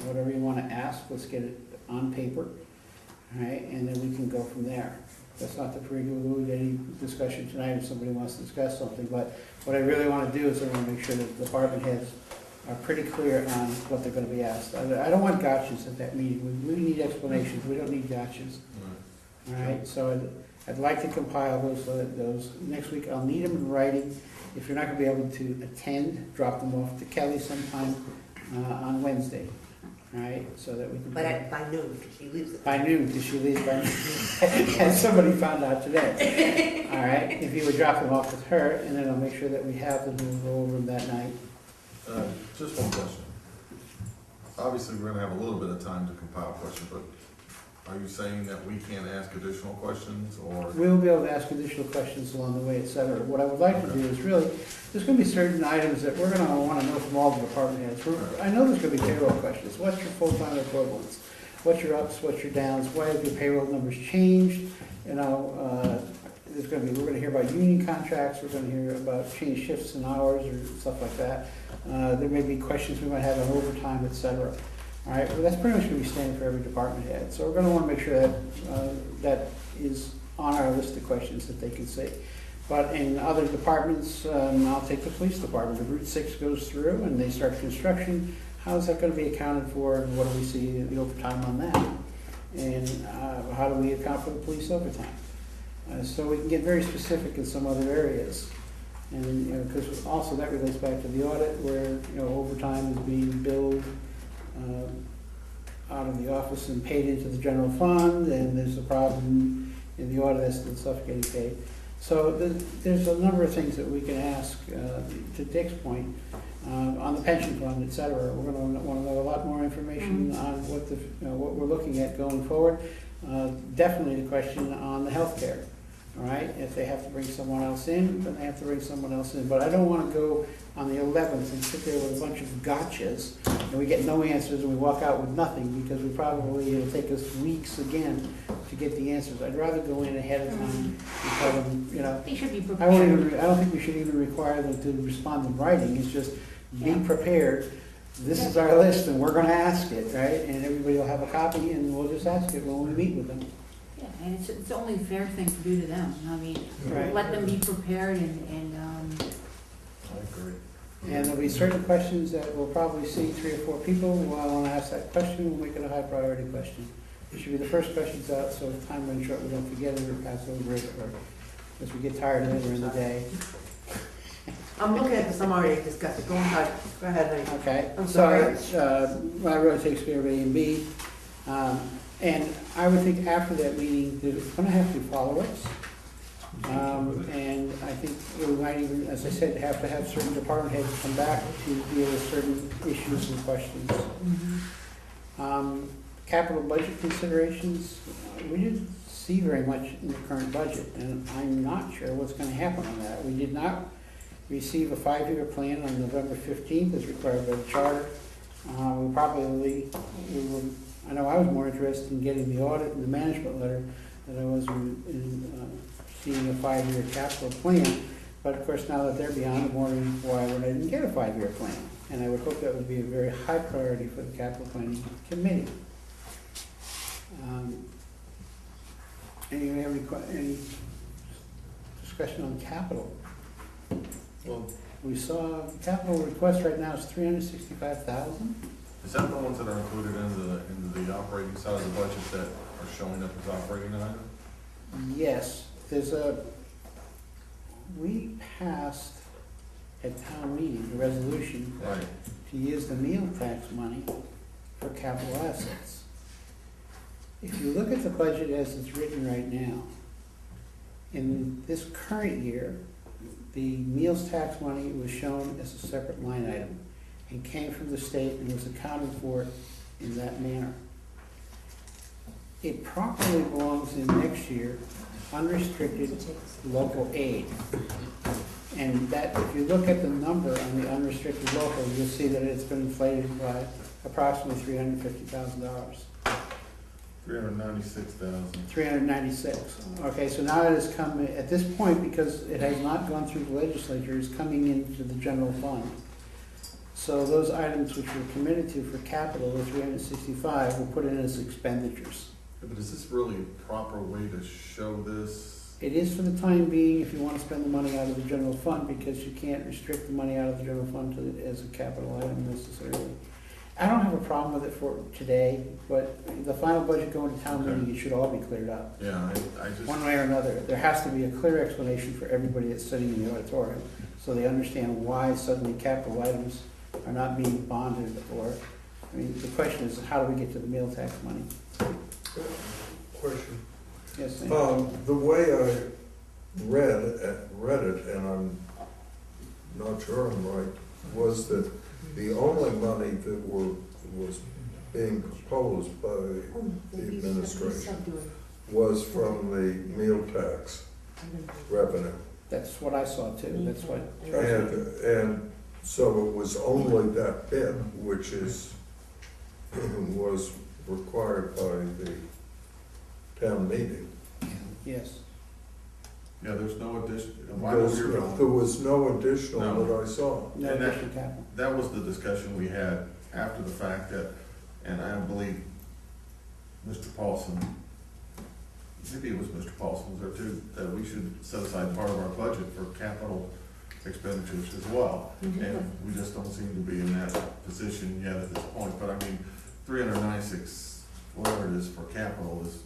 Whatever you want to ask, let's get it on paper, all right, and then we can go from there. That's not to preclude any discussion tonight if somebody wants to discuss something, but what I really want to do is I want to make sure that the department heads are pretty clear on what they're going to be asked. I don't want gotchas at that meeting. We need explanations. We don't need gotchas. All right, so I'd like to compile those next week. I'll need them in writing. If you're not going to be able to attend, drop them off to Kelly sometime on Wednesday. All right, so that we can. But by noon, because she leaves it. By noon, because she leaves by noon. As somebody found out today. All right, if you would drop them off with her, and then I'll make sure that we have them in the roll room that night. Just one question. Obviously, we're gonna have a little bit of time to compile questions, but are you saying that we can't ask additional questions, or? We'll be able to ask additional questions along the way, et cetera. What I would like to do is really, there's gonna be certain items that we're gonna wanna know from all the department heads. I know there's gonna be payroll questions. What's your full-time equivalents? What's your ups, what's your downs? Why have your payroll numbers changed? We're gonna hear about union contracts, we're gonna hear about change shifts and hours or stuff like that. There may be questions we might have on overtime, et cetera. All right, well, that's pretty much going to be standard for every department head. So we're going to want to make sure that that is on our list of questions that they can see. But in other departments, I'll take the police department. If Route 6 goes through and they start construction, how is that going to be accounted for, and what do we see the overtime on that? And how do we account for the police overtime? So we can get very specific in some other areas. And, because also that relates back to the audit where, overtime is being billed out of the office and paid into the general fund, and there's a problem in the audit as to the stuff getting paid. So there's a number of things that we can ask, to Dick's point, on the pension fund, et cetera. We're gonna wanna know a lot more information on what we're looking at going forward. Definitely the question on the healthcare. All right, if they have to bring someone else in, then they have to bring someone else in. But I don't want to go on the 11th and sit there with a bunch of gotchas, and we get no answers, and we walk out with nothing, because it'll take us weeks again to get the answers. I'd rather go in ahead of time and tell them, They should be I prepared. don't think we should even require them to respond in writing. It's just be prepared. This is our list, and we're going to ask it, right? And everybody will have a copy, and we'll just ask it when we meet with them. Yeah, and it's only a fair thing to do to them. I mean, Right. let them be prepared and I agree. And there'll be certain questions that we'll probably see 3 or 4 people who want to ask that question, we'll make it a high priority question. It should be the first questions out, so if time runs short, we don't forget it or pass over it, or as we get tired of it during the day. I'm looking at this, I'm already discussing, go ahead, honey. Okay, I'm so, sorry. I really takes care of A and B. And I would think after that meeting, there's gonna have to be follow-ups. And I think we might even, as I said, have to have certain department heads come back to deal with certain issues and questions. Capital budget considerations, we didn't see very much in the current budget, and I'm not sure what's gonna happen on that. We did not receive a 5-year plan on November 15th as required by the charter. I know I was more interested in getting the audit and the management letter than I was in seeing a 5-year capital plan. But of course, now that they're beyond, I'm wondering why we didn't get a 5-year plan. And I would hope that would be a very high priority for the capital planning committee. Anybody have any discussion on capital? Well, We saw capital request right now is $365,000. is that the ones that are included in the operating side of the budget that are showing up as operating item? Yes, we passed at town meeting a resolution Right. to use the meal tax money for capital assets. If you look at the budget as it's written right now, in this current year, the meals tax money was shown as a separate line item and came from the state and was accounted for in that manner. It properly belongs in next year, unrestricted local aid. And that, if you look at the number on the unrestricted local, you'll see that it's been inflated by approximately $350,000. 396,000. 396. Okay, so now it has come, at this point, because it has not gone through the legislature, it's coming into the general fund. So those items which were committed to for capital, the 365, were put in as expenditures. But is this really a proper way to show this? It is for the time being if you want to spend the money out of the general fund, because you can't restrict the money out of the general fund to, as a capital item necessarily. I don't have a problem with it for today, but the final budget going to town meeting, it should all be cleared up. Yeah, I just. One way or another, there has to be a clear explanation for everybody that's sitting in the auditorium, so they understand why suddenly capital items are not being bonded, or, I mean, the question is, how do we get to the meal tax money? Question. Yes, Sam? The way I read it, and I'm not sure I'm right, was that the only money that was being proposed by the administration was from the meal tax revenue. That's what I saw too, that's what. And so it was only that bit, which was required by the town meeting. Yes. Yeah, there's no addition. There was no additional No. that I saw. No And that- additional capital. That was the discussion we had after the fact that, and I believe Mr. Paulson, maybe it was Mr. Paulson was there too, that we should set aside part of our budget for capital expenditures as well. And we just don't seem to be in that position yet at this point. But I mean, 396, whatever it is for capital is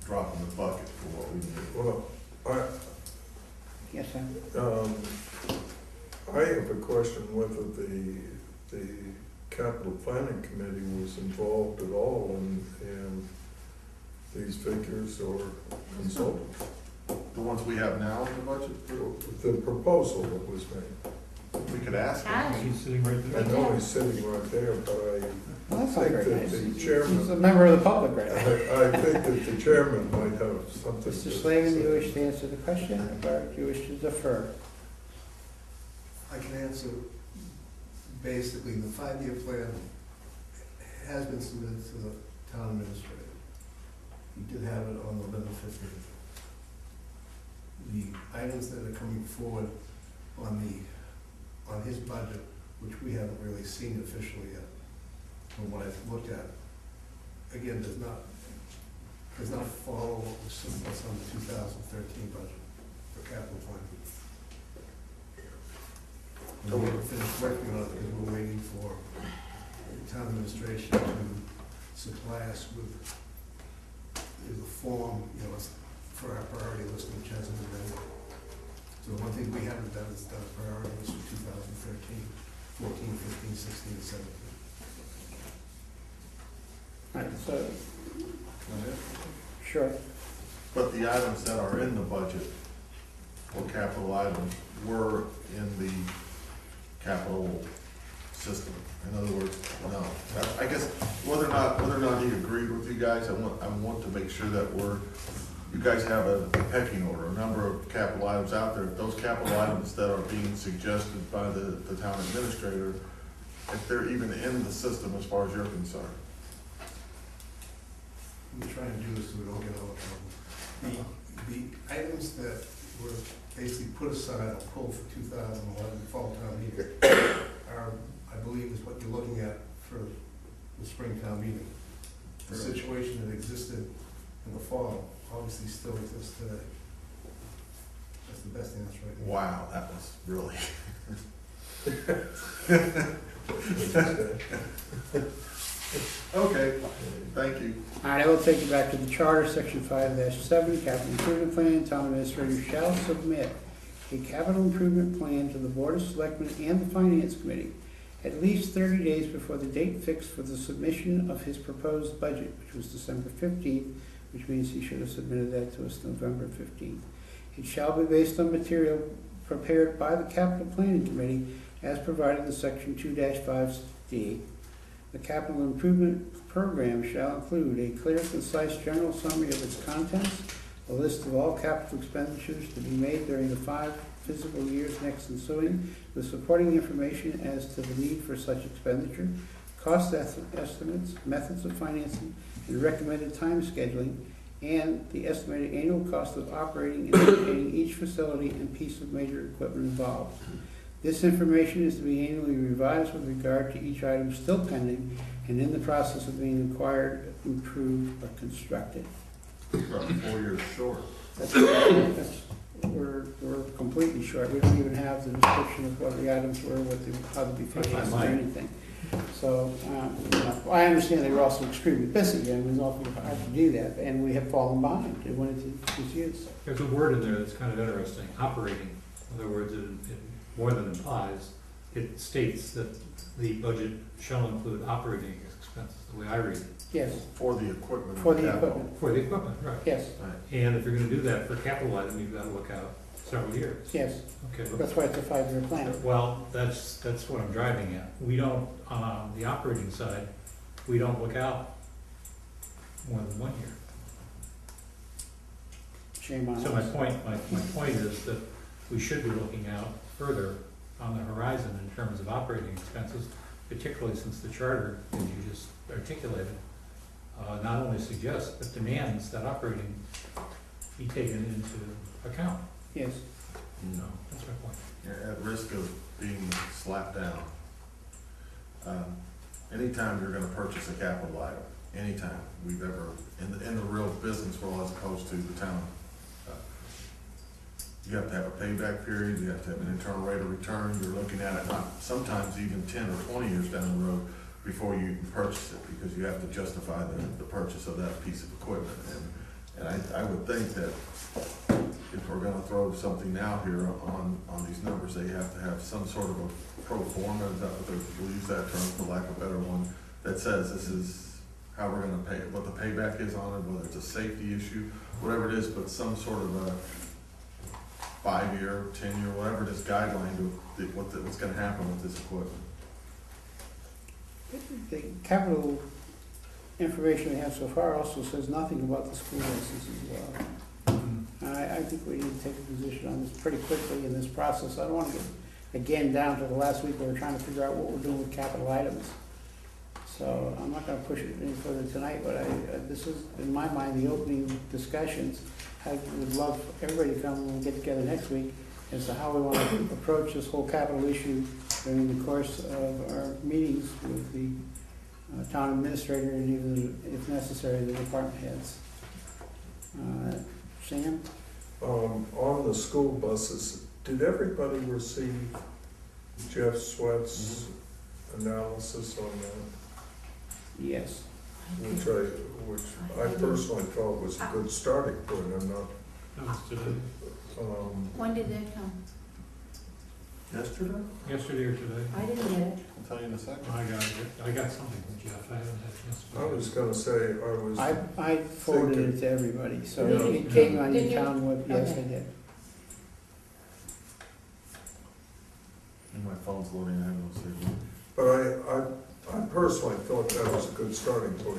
dropping the bucket for what we need. Well, Yes, Sam? I have a question whether the capital planning committee was involved at all in these figures or consulted. The ones we have now in the budget, The proposal that was made. we could ask Hi. him. He's sitting right I there. know he's sitting right there, but Well, that's I not think very that nice. the He's a chairman, member of the public right now. I think that the chairman might have something to Mr. say. Slavin, do you wish to answer the question, or do you wish to defer? I can answer, basically, the 5-year plan has been submitted to the town administrator. We did have it on November 15th. The items that are coming forward on his budget, which we haven't really seen officially yet, from what I've looked at, again, does not follow what's on the 2013 budget for capital planning. We haven't finished working on it because we're waiting for the town administration to supply us with the form, for our priority list, which hasn't been ready. So one thing we haven't done is done a priority list for 2013, 14, 15, 16, and 17. All right, so, sure. But the items that are in the budget, or capital items, were in the capital system. In other words, no. I guess whether or not he agreed with you guys, I want to make sure that you guys have a pecking order, a number of capital items out there. If those capital items that are being suggested by the town administrator, if they're even in the system as far as you're concerned. We try and do this so we don't get all the problems. The items that were basically put aside or pulled for 2011 fall town meeting are, I believe, is what you're looking at for the spring town meeting. The situation that existed in the fall obviously still exists today. That's the best answer right now. Wow, that was really. Okay, thank you. All right, I will take you back to the charter, section 5-7, capital improvement plan. Town administrator shall submit a capital improvement plan to the Board of Selectmen and the Finance Committee at least 30 days before the date fixed for the submission of his proposed budget, which was December 15th, which means he should have submitted that to us November 15th. It shall be based on material prepared by the Capital Planning Committee as provided in section 2-5D. The capital improvement program shall include a clear, concise, general summary of its contents, a list of all capital expenditures to be made during the 5 fiscal years next ensuing, with supporting information as to the need for such expenditure, cost estimates, methods of financing, and recommended time scheduling, and the estimated annual cost of operating and maintaining each facility and piece of major equipment involved. This information is to be annually revised with regard to each item still pending and in the process of being acquired, improved, or constructed. About 4 years short. We're completely short. We don't even have the description of what the items were, how to be financed or anything. So, I understand they were also extremely busy, and it was awfully hard to do that, and we have fallen behind. It went into disuse. There's a word in there that's kind of interesting, operating. In other words, it more than implies, it states that the budget shall include operating expenses, the way I read it. Yes, For the equipment. for the capital. equipment, For the equipment, right. yes, Right. And if you're gonna do that for capital item, you've gotta look out several years. yes. Okay, That's why it's a 5-year plan. well, that's what I'm driving at. We don't, on the operating side, we don't look out more than 1 year. Shame on So my us. point is that we should be looking out further on the horizon in terms of operating expenses, particularly since the charter, as you just articulated, not only suggests, but demands that operating be taken into account. Yes, So, that's my point. You're at risk of being slapped down. Anytime you're gonna purchase a capital item, anytime we've ever, in the real business world as opposed to the town, you have to have a payback period, you have to have an internal rate of return, you're looking at it not, sometimes even 10 or 20 years down the road before you can purchase it, because you have to justify the purchase of that piece of equipment. And I would think that if we're gonna throw something out here on these numbers, they have to have some sort of a pro forma, we'll use that term for lack of a better one, that says this is how we're gonna pay it, what the payback is on it, whether it's a safety issue, whatever it is, but some sort of a 5-year, 10-year, whatever this guideline to what's gonna happen with this equipment. the capital information we have so far also says nothing about the school license as well. I think we need to take a position on this pretty quickly in this process. I don't want to get, again, down to the last week where we're trying to figure out what we're doing with capital items. So I'm not gonna push it any further tonight, but this is, in my mind, the opening discussions. I would love everybody to come and we'll get together next week as to how we want to approach this whole capital issue during the course of our meetings with the town administrator and even, if necessary, the department heads. Sam? On the school buses, did everybody receive Jeff Sweat's analysis on that, Yes. which I personally thought was a good starting point. I'm not, That was today, When did that come? Yesterday? yesterday or today. I didn't get it. I'll tell you in a second. I got it, I got something from Jeff, I haven't had a chance to. I was gonna say, I was, I forwarded it to everybody, so Did it you- came on did your you? town web, yes, I Okay. did. And my phone's loading, I have no signal. but I personally thought that was a good starting point.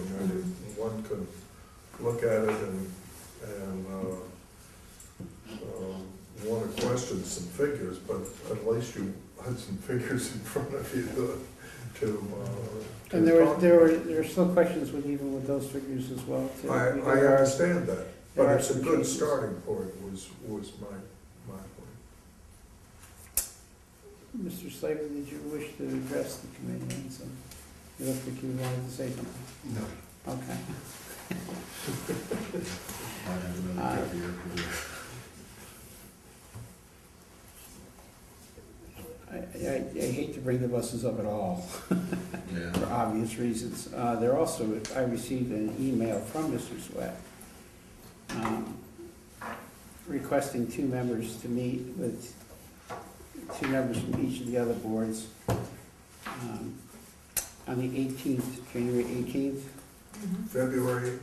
One could look at it and want to question some figures, but at least you had some figures in front of you to And there talk were still questions with, even with those figures as well, too. I There are- understand that, there but are it's a some good cases. starting point, was my point. Mr. Slavin, did you wish to address the committee on some? You looked like you wanted to say something. No. Okay. I have another tip here for you. I hate to bring the buses up at all, for Yeah. obvious reasons. I received an email from Mr. Sweat requesting two members to meet with two members from each of the other boards on the 18th, January 18th, February,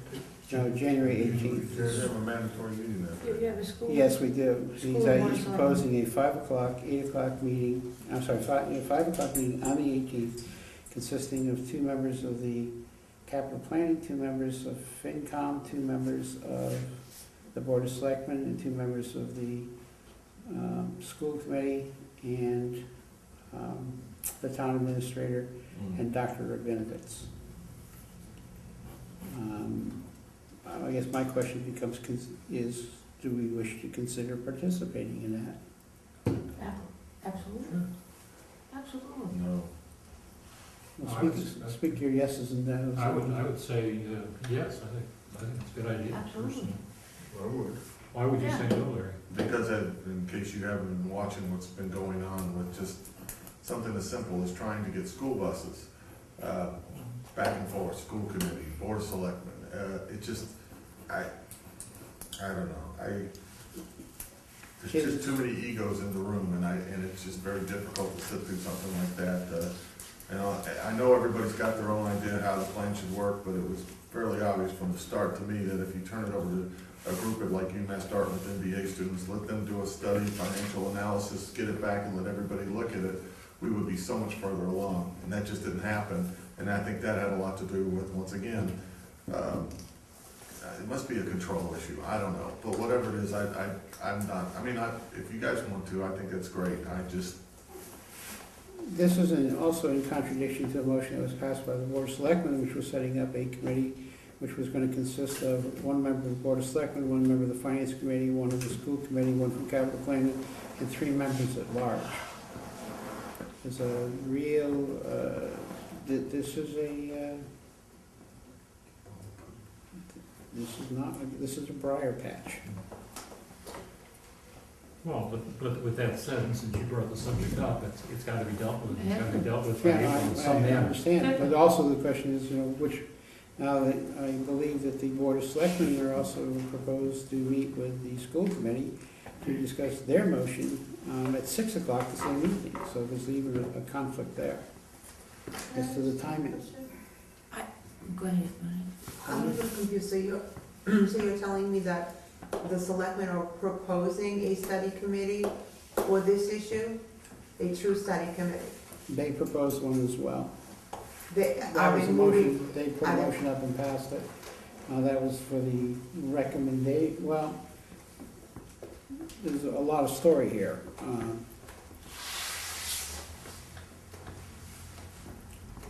no, January 18th. You have a mandatory meeting that Did day. you have a school? Yes, we do. School He's once proposing a 5 o'clock, 8 o'clock meeting, I'm sorry, 5 o'clock meeting on the 18th, consisting of two members of the capital planning, two members of FinCom, two members of the Board of Selectmen, and two members of the school committee, and the town administrator, and Dr. Rabinovitz. I guess my question becomes, is, do we wish to consider participating in that? Absolutely. Absolutely. No. Well, I would- speak your yeses and nos. I would say, yes, I think it's a good idea. Absolutely. personally. I would. Why would you say no, Larry? Because in case you haven't been watching what's been going on with just something as simple as trying to get school buses, back and forth, school committee, board of selectmen, it just, I don't know, there's just too many egos in the room, and it's just very difficult to sit through something like that. I know everybody's got their own idea how the plan should work, but it was fairly obvious from the start to me that if you turn it over to a group of like UMass Dartmouth MBA students, let them do a study, financial analysis, get it back and let everybody look at it, we would be so much further along. And that just didn't happen. And I think that had a lot to do with, once again, it must be a control issue. I don't know. But whatever it is, I'm not, if you guys want to, I think that's great. This is also in contradiction to a motion that was passed by the Board of Selectmen, which was setting up a committee which was going to consist of one member of the Board of Selectmen, one member of the Finance Committee, one of the School Committee, one from Capital Planning, and three members at large. It's a real, this is a briar patch. Well, but with that said, and since you brought the subject up, it's gotta be dealt with, it's gotta be dealt with Yeah, in some I manner. understand, but also the question is, now that I believe that the Board of Selectmen are also proposed to meet with the school committee to discuss their motion at 6 o'clock the same evening, so there's even a conflict there as to the timing. Go ahead, Bonnie. I'm a little confused, so you're telling me that the selectmen are proposing a study committee for this issue? A true study committee? They proposed one as well. Are That was they a moving? motion, they put a motion up and passed it. That was for the recommendation, well, there's a lot of story here.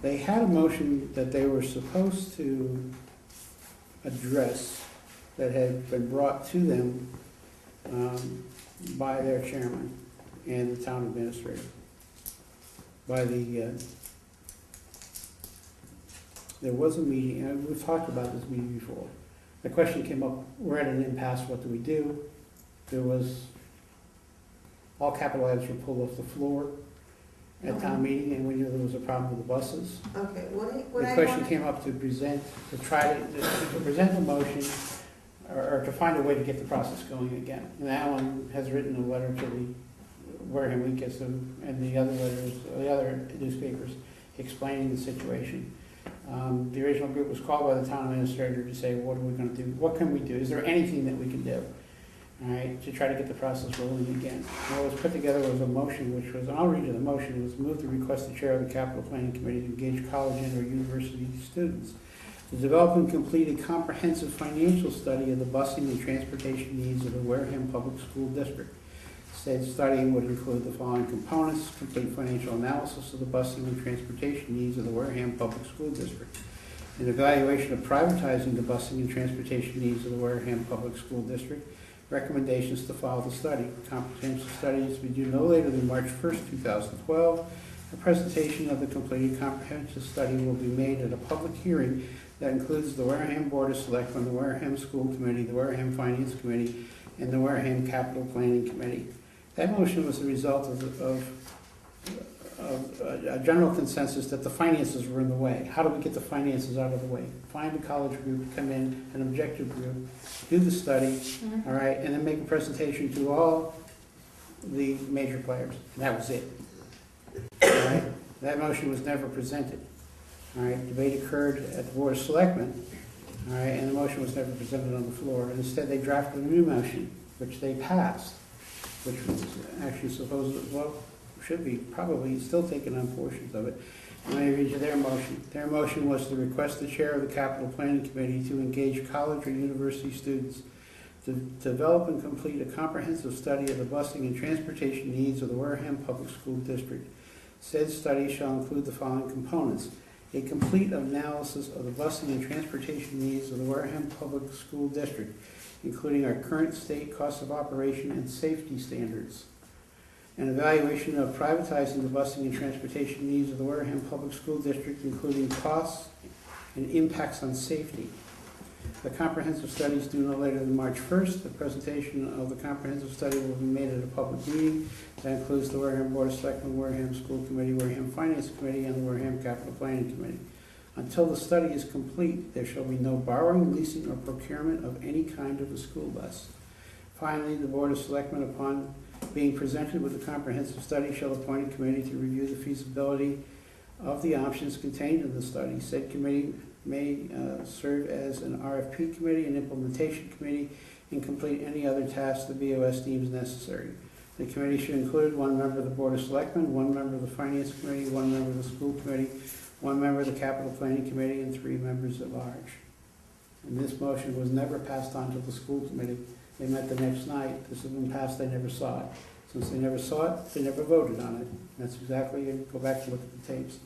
They had a motion that they were supposed to address that had been brought to them by their chairman and the town administrator. There was a meeting, and we've talked about this meeting before. The question came up, we're at an impasse, what do we do? There was, all capital items were pulled off the floor. at town meeting, and we knew there was a problem with the buses. Okay, The question came up to present, to try to present a motion, or to find a way to get the process going again. And Alan has written a letter to the Wareham Weekend and the other letters, the other newspapers, explaining the situation. The original group was called by the town administrator to say, what are we gonna do? What can we do? Is there anything that we can do? All right, to try to get the process rolling again. And what was put together was a motion, which was, and I'll read you the motion, it was move to request the chair of the capital planning committee to engage college and or university students to develop and complete a comprehensive financial study of the busing and transportation needs of the Wareham Public School District. Said study would include the following components: complete financial analysis of the busing and transportation needs of the Wareham Public School District, an evaluation of privatizing the busing and transportation needs of the Wareham Public School District, recommendations to follow the study. Comprehensive study is to be due no later than March 1st, 2012. A presentation of the completed comprehensive study will be made at a public hearing that includes the Wareham Board of Selectmen, the Wareham School Committee, the Wareham Finance Committee, and the Wareham Capital Planning Committee. That motion was the result of a general consensus that the finances were in the way. How do we get the finances out of the way? Find a college group, come in, an objective group, do the study, all right, and then make a presentation to all the major players. And that was it. All right? That motion was never presented. All right, debate occurred at the Board of Selectmen, all right, and the motion was never presented on the floor. And instead, they drafted a new motion, which they passed, which was actually supposed, well, should be probably still taking on portions of it. And let me read you their motion. Their motion was to request the chair of the Capital Planning Committee to engage college or university students to develop and complete a comprehensive study of the busing and transportation needs of the Wareham Public School District. Said study shall include the following components: a complete analysis of the busing and transportation needs of the Wareham Public School District, including our current state cost of operation and safety standards. An evaluation of privatizing the busing and transportation needs of the Wareham Public School District, including costs and impacts on safety. The comprehensive study is due no later than March 1st. The presentation of the comprehensive study will be made at a public meeting that includes the Wareham Board of Selectmen, Wareham School Committee, Wareham Finance Committee, and the Wareham Capital Planning Committee. Until the study is complete, there shall be no borrowing, leasing, or procurement of any kind of a school bus. Finally, the Board of Selectmen, upon being presented with a comprehensive study, shall appoint a committee to review the feasibility of the options contained in the study. Said committee may serve as an RFP committee, an implementation committee, and complete any other tasks the BOS deems necessary. The committee should include one member of the Board of Selectmen, one member of the Finance Committee, one member of the School Committee, one member of the Capital Planning Committee, and 3 members at large. And this motion was never passed on to the School Committee. They met the next night. This has been passed, they never saw it. Since they never saw it, they never voted on it. That's exactly, you go back to look at the tapes.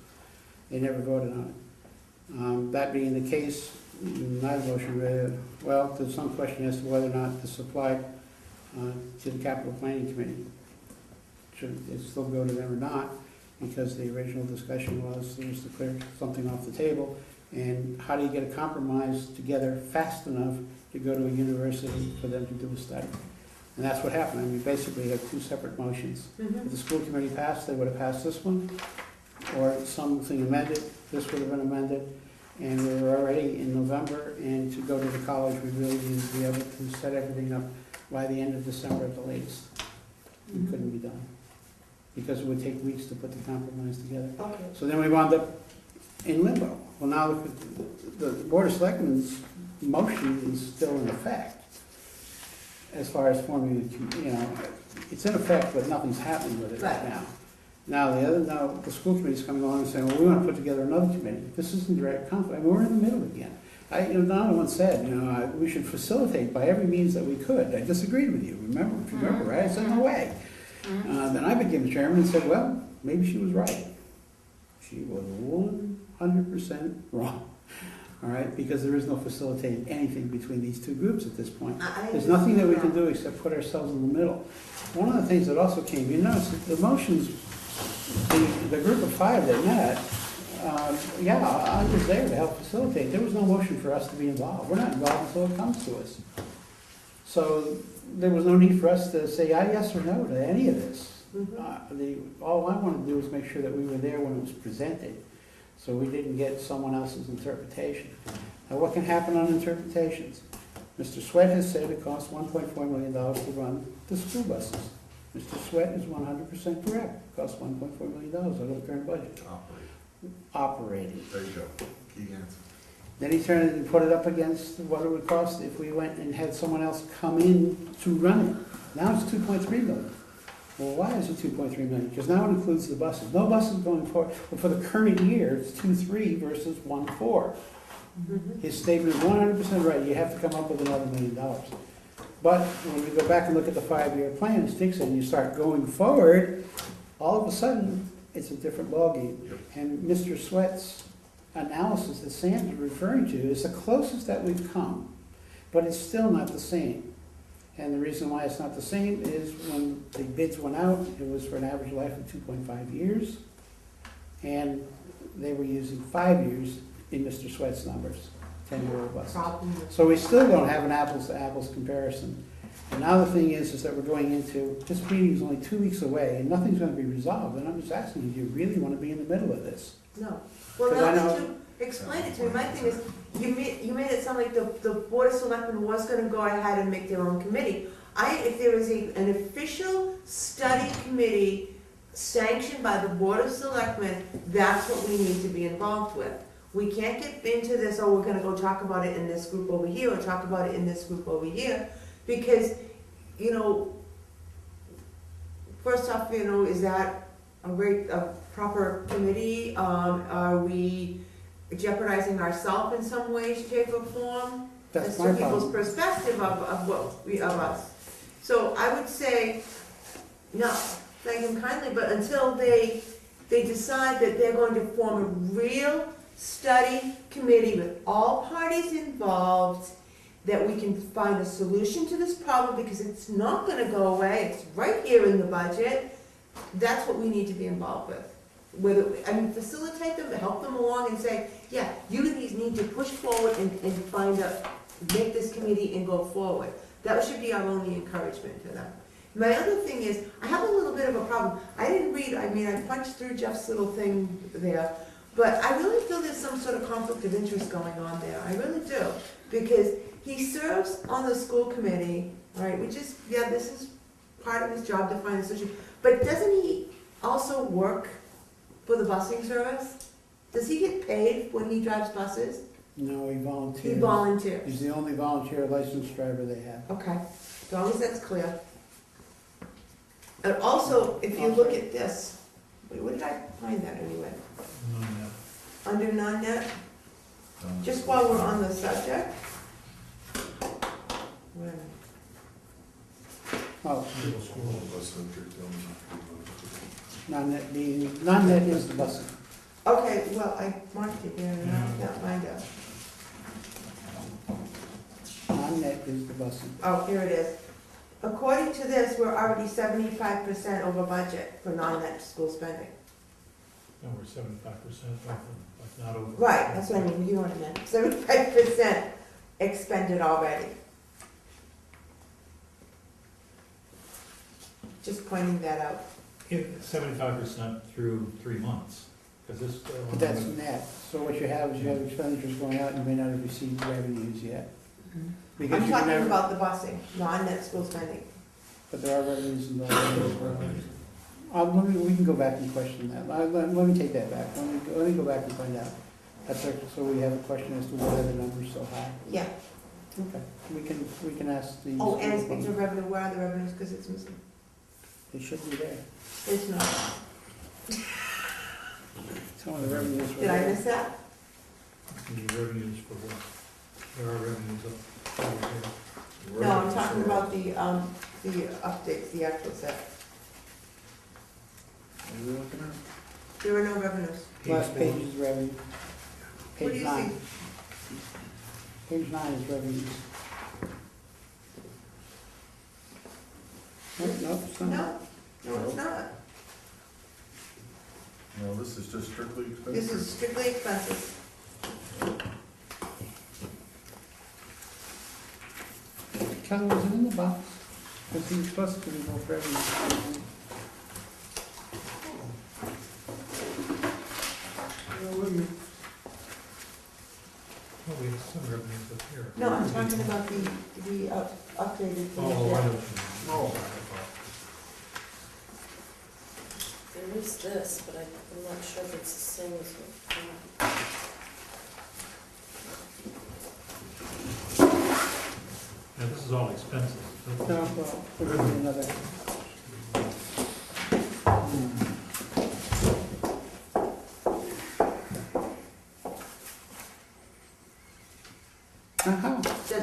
They never voted on it. That being the case, neither motion, well, there's some question as to whether or not this applied to the Capital Planning Committee. Should it still go to them or not? Because the original discussion was to clear something off the table. And how do you get a compromise together fast enough to go to a university for them to do a study? And that's what happened. I mean, basically, you have 2 separate motions. If the school committee passed, they would have passed this one, or something amended, this would have been amended. And we were already in November, and to go to the college, we really needed to be able to set everything up by the end of December at the latest. It couldn't be done, because it would take weeks to put the compromise together. Okay. So then we wound up in limbo. Well, now the Board of Selectmen's motion is still in effect as far as forming, it's in effect, but nothing's happening with it right now. Now the school committee's coming along and saying, well, we want to put together another committee. This isn't direct conflict. I mean, we're in the middle again. Donovan said, we should facilitate by every means that we could. I disagreed with you. Remember, right? I said, no way. Then I became the chairman and said, well, maybe she was right. She was 100% wrong. All right, because there is no facilitating anything between these 2 groups at this point. There's nothing that we can do except put ourselves in the middle. One of the things that also came, you notice the motions, the group of 5 that met, I was there to help facilitate. There was no motion for us to be involved. We're not involved until it comes to us. So there was no need for us to say yes or no to any of this. All I wanted to do was make sure that we were there when it was presented, so we didn't get someone else's interpretation. Now, what can happen on interpretations? Mr. Sweat has said it costs $1.4 million to run the school buses. Mr. Sweat is 100% correct. It costs $1.4 million out of the current budget. Operating. There you go, key answer. Then he turned it and put it up against what it would cost if we went and had someone else come in to run it. Now it's 2.3 million. Well, why is it 2.3 million? Because now it includes the buses. No buses going forward. Well, for the current year, it's 2.3 versus 1.4. His statement is 100% right. You have to come up with another $1 million. But when we go back and look at the 5-year plan, as Dick said, and you start going forward, all of a sudden, it's a different ballgame. And Mr. Sweat's analysis that Sam's referring to is the closest that we've come, but it's still not the same. And the reason why it's not the same is when the bids went out, it was for an average life of 2.5 years, and they were using 5 years in Mr. Sweat's numbers, 10-year-old buses. So we still don't have an apples-to-apples comparison. And now the thing is that we're going into, this meeting is only 2 weeks away, and nothing's going to be resolved, and I'm just asking you, do you really want to be in the middle of this? No. Well, Because I now know- that you explain it to me, my thing is, you made it sound like the Board of Selectmen was gonna go ahead and make their own committee. If there is an official study committee sanctioned by the Board of Selectmen, that's what we need to be involved with. We can't get into this, oh, we're gonna go talk about it in this group over here, or talk about it in this group over here, because, you know, first off, you know, is that a proper committee? Are we jeopardizing ourselves in some way, shape, or form? That's As my to people's problem. perspective of us. So I would say, no, thank them kindly, but until they decide that they're going to form a real study committee with all parties involved, that we can find a solution to this problem, because it's not gonna go away, it's right here in the budget. That's what we need to be involved with. Facilitate them, help them along and say, yeah, you need to push forward and make this committee and go forward. That should be our only encouragement to them. My other thing is, I have a little bit of a problem. I didn't read, I punched through Jeff's little thing there, but I really feel there's some sort of conflict of interest going on there. I really do. Because he serves on the school committee, right, which is, yeah, this is part of his job to find a solution. But doesn't he also work for the busing service? Does he get paid when he drives buses? No, he volunteers. He volunteers. He's the only volunteer licensed driver they have. Okay, as long as that's clear. And also, if you look at this, wait, where did I find that anyway? Under non-net, just while we're on the subject. Wait a minute. Oh, Bus entry, non-net is the busing. Okay, well, I marked it there and I can't find it. Non-net is the busing. Oh, here it is. According to this, we're already 75% over budget for non-net school spending. No, we're 75%, like not over. Right, that's what I mean, you know what I meant. 75% expended already. Just pointing that out. 75% through 3 months, because this. But that's net. So what you have is you have expenditures going out and you may not have received revenues yet. Because I'm you talking never, about the busing, non-net school spending. but there are revenues involved. We can go back and question that. Let me take that back. Let me go back and find out. So we have a question as to why the number's so high. Yeah. Okay, we can ask the. Oh, and speaking of revenue, where are the revenues, because it's missing? They should be there. It's not. Some of the revenues were Did I there. miss that? The revenues for what? There are revenues up over here. No, I'm talking about the updates, the actual set. What are we looking at? There were no revenues. Last page is revenue. What do Page you 9. see? Page 9 is revenues. No, it's not. No, it's not. No, this is just strictly expenses. This is strictly expenses. Kelly, was it in the box? Because he was supposed to be both revenue. Well, we have some revenues up here. No, I'm talking about the updated. Oh, I know what you mean. Oh. There is this, but I'm not sure if it's the same as what. Now, this is all expenses. No, well, we're gonna do another.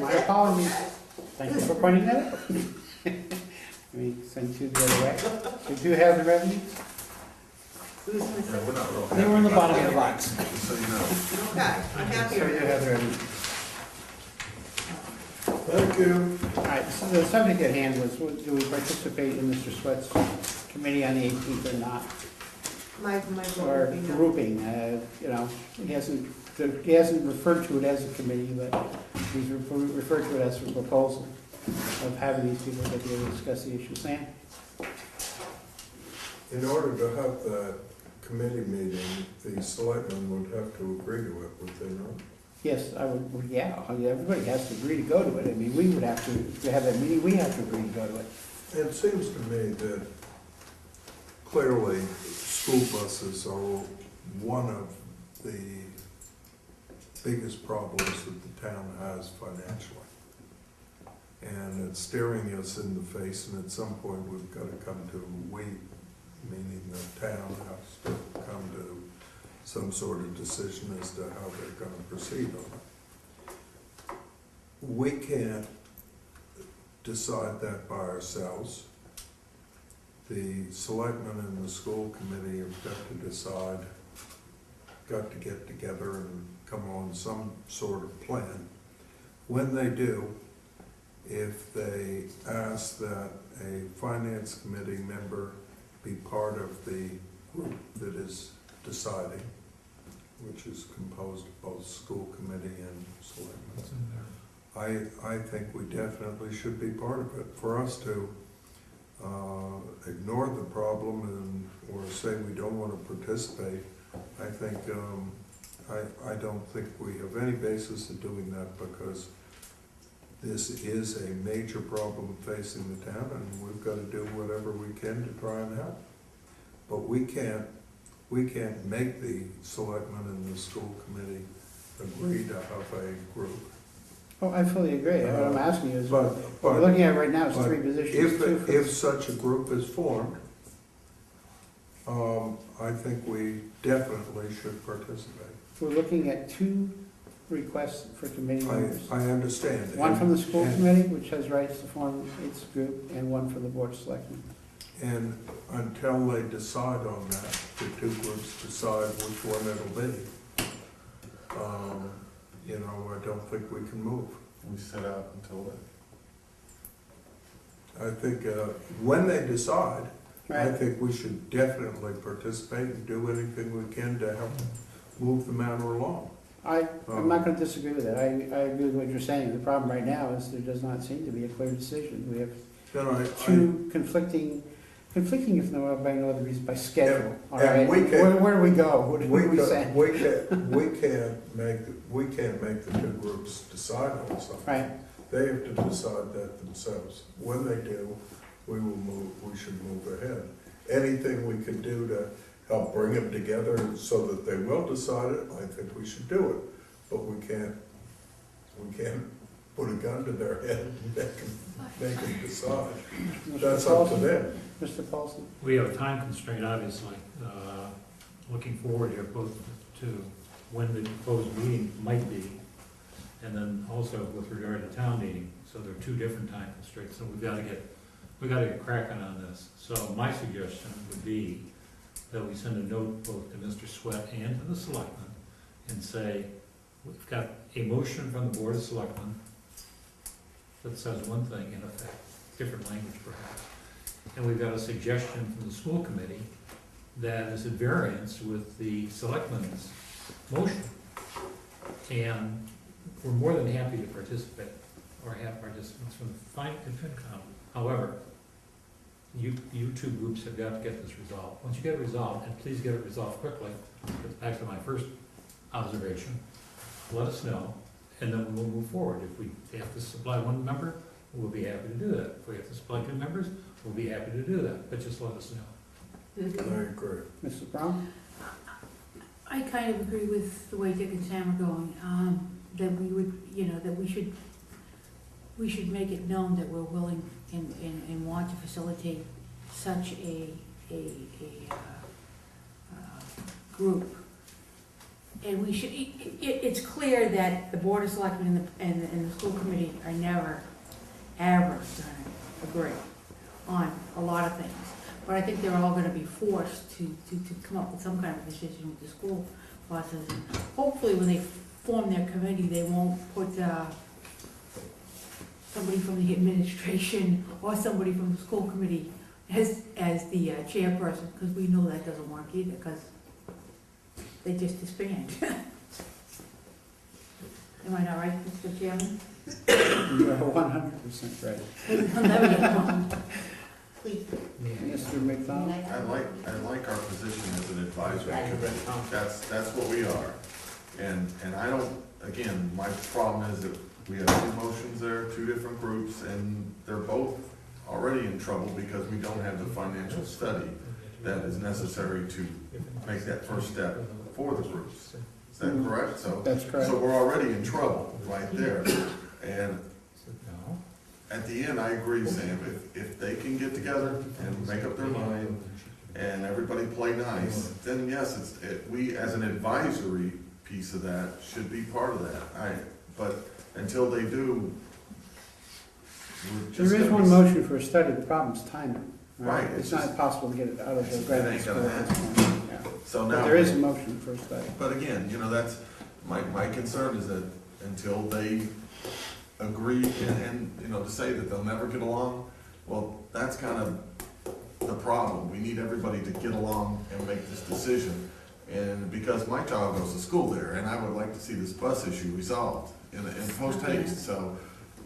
My apologies. Thank you for pointing that out. Let me send you the other way. We do have the revenues. Yeah, we're not real They were in the happy bottom of the about box. that, just so you know. Okay, I'm happy. So you have the revenues. Thank you. All right, so the subject at hand was, do we participate in Mr. Sweat's committee on the 18th or not? My vote Or would be no. grouping, you know, he hasn't referred to it as a committee, but he's referred to it as a proposal of having these people that be able to discuss the issue. Sam? In order to have that committee meeting, the selectmen would have to agree to it, would they not? Yes, I would, yeah, I mean, everybody has to agree to go to it. I mean, we would have to have that meeting, we have to agree to go to it. It seems to me that clearly school buses are one of the biggest problems that the town has financially. And it's staring us in the face, and at some point, we've got to come to, we, meaning the town, has to come to some sort of decision as to how they're gonna proceed on it. We can't decide that by ourselves. The selectmen and the school committee have got to decide, got to get together and come on some sort of plan. When they do, if they ask that a finance committee member be part of the group that is deciding, which is composed of both school committee and selectmen, What's in there? I think we definitely should be part of it. For us to ignore the problem and, or say we don't want to participate, I think, I don't think we have any basis of doing that, because this is a major problem facing the town, and we've got to do whatever we can to try and help. But we can't make the selectmen and the school committee agree to have a group. Oh, I fully agree. What I'm asking you is, But, what we're but looking at right now is but three positions. two for- if such a group is formed, I think we definitely should participate. We're looking at two requests for committee members. I understand. One from the school And- committee, which has rights to form its group, and one from the board of selectmen. And until they decide on that, the two groups decide which one it'll be, you know, I don't think we can move. We sit out until then. I think, when they decide, I Right? think we should definitely participate and do anything we can to help move the matter along. I'm not gonna disagree with that. I agree with what you're saying. The problem right now is there does not seem to be a clear decision. We have You know, two conflicting if by no other reason, by schedule. All and right? we can- Where do we go? What do we say? we can't make the two groups decide on something. Right, They have to decide that themselves. When they do, we should move ahead. Anything we can do to help bring them together so that they will decide it, I think we should do it. But we can't put a gun to their head and make them decide. That's up to them. Mr. Paulson? We have a time constraint, obviously, looking forward here both to when the proposed meeting might be, and then also with regard to town meeting. So there are two different time constraints, so we've got to get cracking on this. So my suggestion would be that we send a note both to Mr. Sweat and to the selectmen and say, we've got a motion from the Board of Selectmen that says one thing in effect, different language perhaps. And we've got a suggestion from the school committee that is at variance with the selectmen's motion. And we're more than happy to participate, or have participants from the FinCom. However, you two groups have got to get this resolved. Once you get it resolved, and please get it resolved quickly, back to my first observation, let us know, and then we'll move forward. If we have to supply one member, we'll be happy to do that. If we have to supply 2 members, we'll be happy to do that, but just let us know. I agree. Mrs. Brown? I kind of agree with the way Dick and Sam are going, that we would, that we should make it known that we're willing and want to facilitate such a group. And we should, it's clear that the Board of Selectmen and the school committee are never, ever gonna agree on a lot of things. But I think they're all gonna be forced to come up with some kind of decision with the school process. And hopefully, when they form their committee, they won't put somebody from the administration or somebody from the school committee as the chairperson, because we know that doesn't work either, because they just disband. Am I not right, Mr. Chairman? You're 100% right. I'll never get one. Please. Mr. McDonald? I like our position as an advisory committee. That's what we are. And I don't, again, my problem is that we have 2 motions there, 2 different groups, and they're both already in trouble because we don't have the financial study that is necessary to make that first step for the groups. Is that correct? That's correct. So we're already in trouble right there. And at the end, I agree, Sam, if they can get together and make up their mind and everybody play nice, then yes, we as an advisory piece of that should be part of that. But until they do, we're just There is gonna one be- motion for a study, the problem's timing. Right, It's it's not just- possible to get it out of the it graduate ain't school gonna at this point. Yeah. So But now. there is a motion for a study. But again, that's, my concern is that until they agree and, to say that they'll never get along, well, that's kind of the problem. We need everybody to get along and make this decision. And because my child goes to school there, and I would like to see this bus issue resolved in post haste. So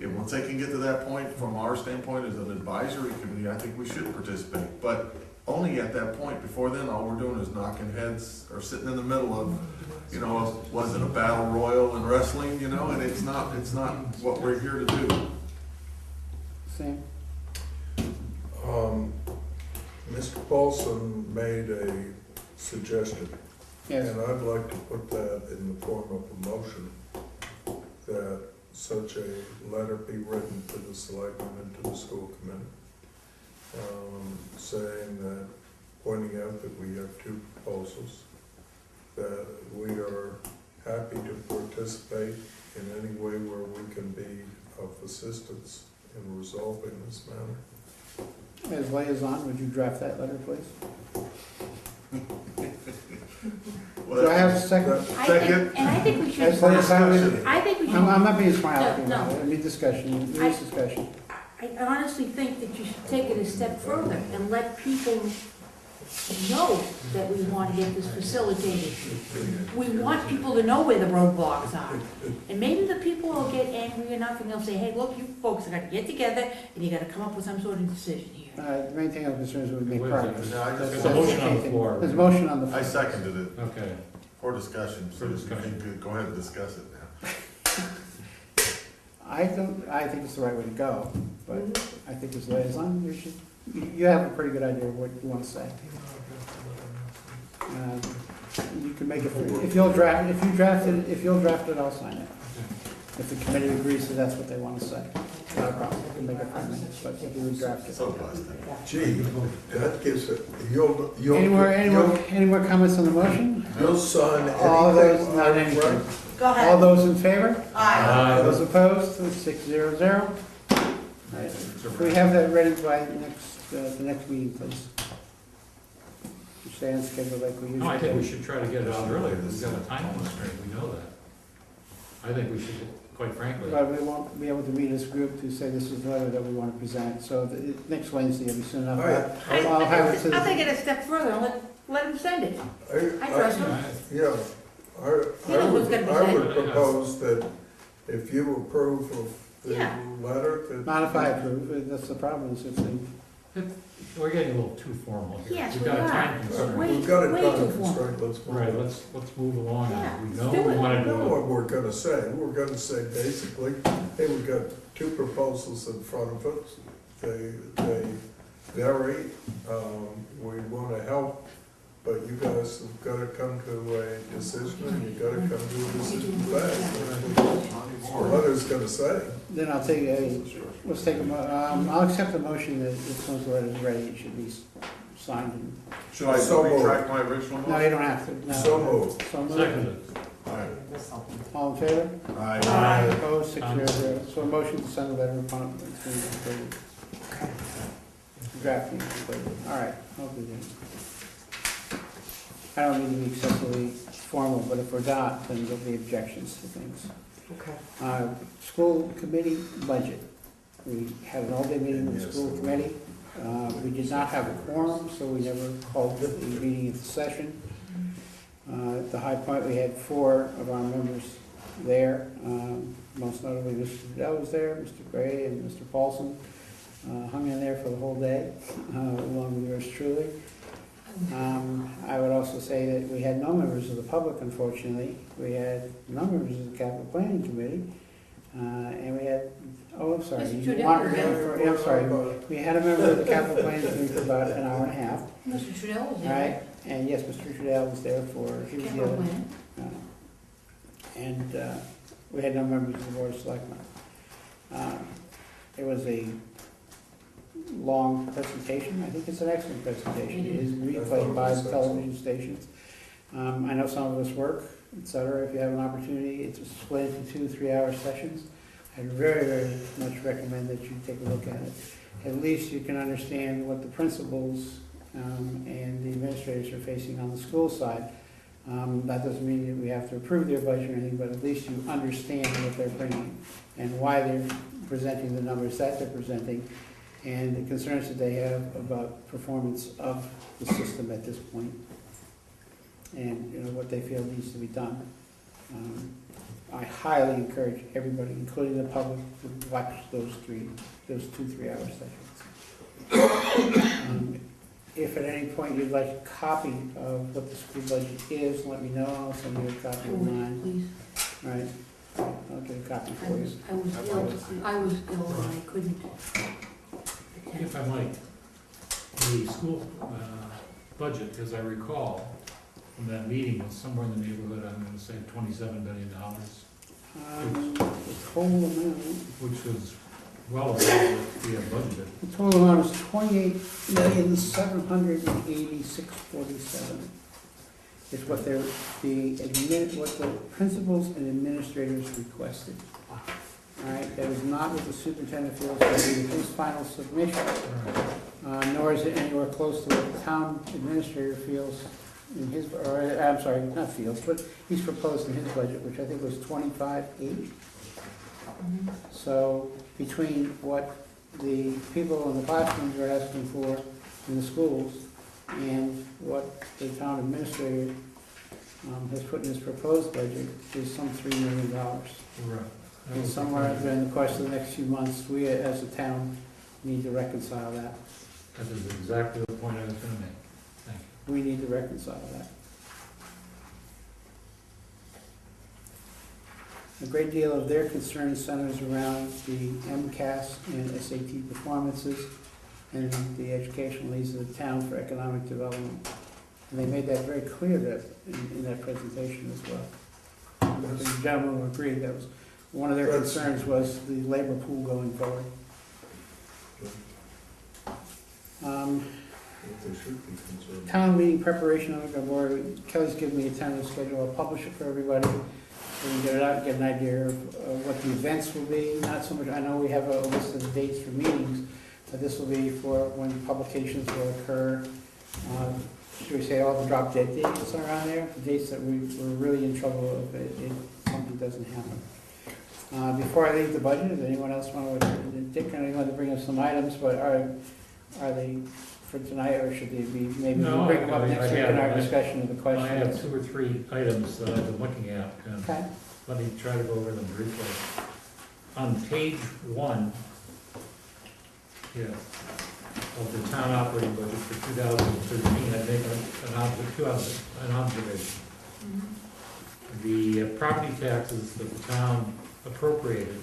once they can get to that point, from our standpoint as an advisory committee, I think we should participate. But only at that point. Before then, all we're doing is knocking heads or sitting in the middle of, was it a battle royal in wrestling, and it's not what we're here to do. Sam? Mr. Paulson made a suggestion, Yes. and I'd like to put that in the form of a motion, that such a letter be written to the selectmen and to the school committee, saying that, pointing out that we have 2 proposals, that we are happy to participate in any way where we can be of assistance in resolving this matter. As liaison, would you draft that letter, please? Do I have a second? I think we should, As liaison, I think we should. I'm not being smiley. No. I mean discussion, there is discussion. I honestly think that you should take it a step further and let people know that we want to get this facilitated. We want people to know where the roadblocks are. And maybe the people will get angry enough and they'll say, hey, look, you folks are gonna get together and you gotta come up with some sort of decision here. The main thing I'm concerned is we make Wait a progress. second. No, I just- There's a motion on the floor. There's a motion on the floor. I seconded it Okay. for discussion. For discussion. You could go ahead and discuss it now. I think it's the right way to go, but I think as liaison, you have a pretty good idea of what you want to say. You can make it, if you'll draft it, I'll sign it. If the committee agrees that that's what they want to say, not a problem, you can make it 5 minutes, but if you would draft it. So busted. Gee, that gives it, Any more comments on the motion? you'll sign All those, anything not on anything. front? Go All ahead. those in favor? Aye. Those opposed, 600. Right. If we have that ready by the next meeting, please. We stay on schedule like we usually do. No, I think we should try to get it out earlier. We've got a time constraint, we know that. I think we should, quite frankly. But we won't be able to meet as a group to say this is the letter that we want to present, so next Wednesday will be soon enough. All right. I'll have it to I'll take the, it a step further and let him send it. I trust him. Yeah, He knows what's gonna be I would said. propose that if you approve of the Yeah. letter, that. not if I approve, that's the problem, is if they We're getting a little too formal here. Yes, We've we got a are. time It's constraint. way- We've got a way time too formal. constraint, let's move Right, on. let's move along. Yeah, We let's know do we it. wanna I know do it. what we're gonna say. We're gonna say basically, hey, we've got two proposals in front of us. They vary. We wanna help, but you guys have gotta come to a decision, and you gotta come to a decision fast. That's what the letter's gonna say. Then I'll take let's take I'll accept the motion that if someone's letter is ready, it should be signed. And, Should I So moved. retract my original no, motion? you don't have to. No. So moved. So moved. Seconded. Aye. All in favor? Aye. Opposed, 600. So a motion to send a letter upon drafting. All right, I'll do that. I don't need to be excessively formal, but if we're not, then there'll be objections to things. Okay. School committee budget. We had an all-day meeting with the Yes. school committee. We did not have a quorum, so we never called the meeting into session. At the High Point, we had 4 of our members there. Most notably, Mr. Dell was there, Mr. Gray and Mr. Paulson hung in there for the whole day, along with yours truly. I would also say that we had no members of the public, unfortunately. We had no members of the capital planning committee, and we had, I'm sorry. Mr. you Trudell wanted- was there. I'm sorry, we had a member of the capital planning committee for about an hour and a half, Mr. Trudell was all there. right? And yes, Mr. Trudell was there he was the Capital other. plan. And we had no members of the board of selectmen. It was a long presentation. I think it's an excellent presentation. It is replayed by the television stations. I know some of us work, et cetera. If you have an opportunity, it's split into 2 3-hour sessions. I very, very much recommend that you take a look at it. At least you can understand what the principals and the administrators are facing on the school side. That doesn't mean that we have to approve their budget or anything, but at least you understand what they're bringing and why they're presenting the numbers that they're presenting and the concerns that they have about performance of the system at this point and, you know, what they feel needs to be done. I highly encourage everybody, including the public, to watch those 2 3-hour sessions. If at any point you'd like a copy of what the school budget is, let me know, I'll send you a copy of mine. Please. All right, I'll get a copy I for you. was ill and I couldn't attend. If I might, the school budget, as I recall, from that meeting was somewhere in the neighborhood, I'm gonna say $27 billion, The total amount, which was well above what we had budgeted. the total amount is $28,786,47. Is what what the principals and administrators requested. All right, that is not what the superintendent feels to be his final submission, nor is it anywhere close to what the town administrator feels in his, or, I'm sorry, not feels, but he's proposed in his budget, which I think was 25.8. So between what the people in the classrooms are asking for in the schools and what the town administrator has put in his proposed budget is some $3 million. Right. And somewhere during the course of the next few months, we as a town need to reconcile that. That is exactly the point I was gonna make. Thank you. We need to reconcile that. A great deal of their concern centers around the MCAS and SAT performances and the educational needs of the town for economic development. And they made that very clear that in that presentation as well. The gentleman who agreed that was one of their concerns was the labor pool going forward. They should be concerned. Town meeting preparation, Kelly's given me a tentative schedule. I'll publish it for everybody. So we can get it out, get an idea of what the events will be. Not so much, I know we have a list of the dates for meetings, but this will be for when publications will occur. Should we say all the drop dead dates are on there? The dates that we're really in trouble if something doesn't happen. Before I leave the budget, does anyone else want to, Dick, I want to bring up some items, but are they for tonight, or should they be, maybe we'll No, bring them up I next week in our have- discussion of the I have questions? 2 or 3 items that I've been looking at, and Okay, let me try to go over them briefly. On page 1, yeah, of the town operating budget for 2013, I'd make an observation. The property taxes that the town appropriated,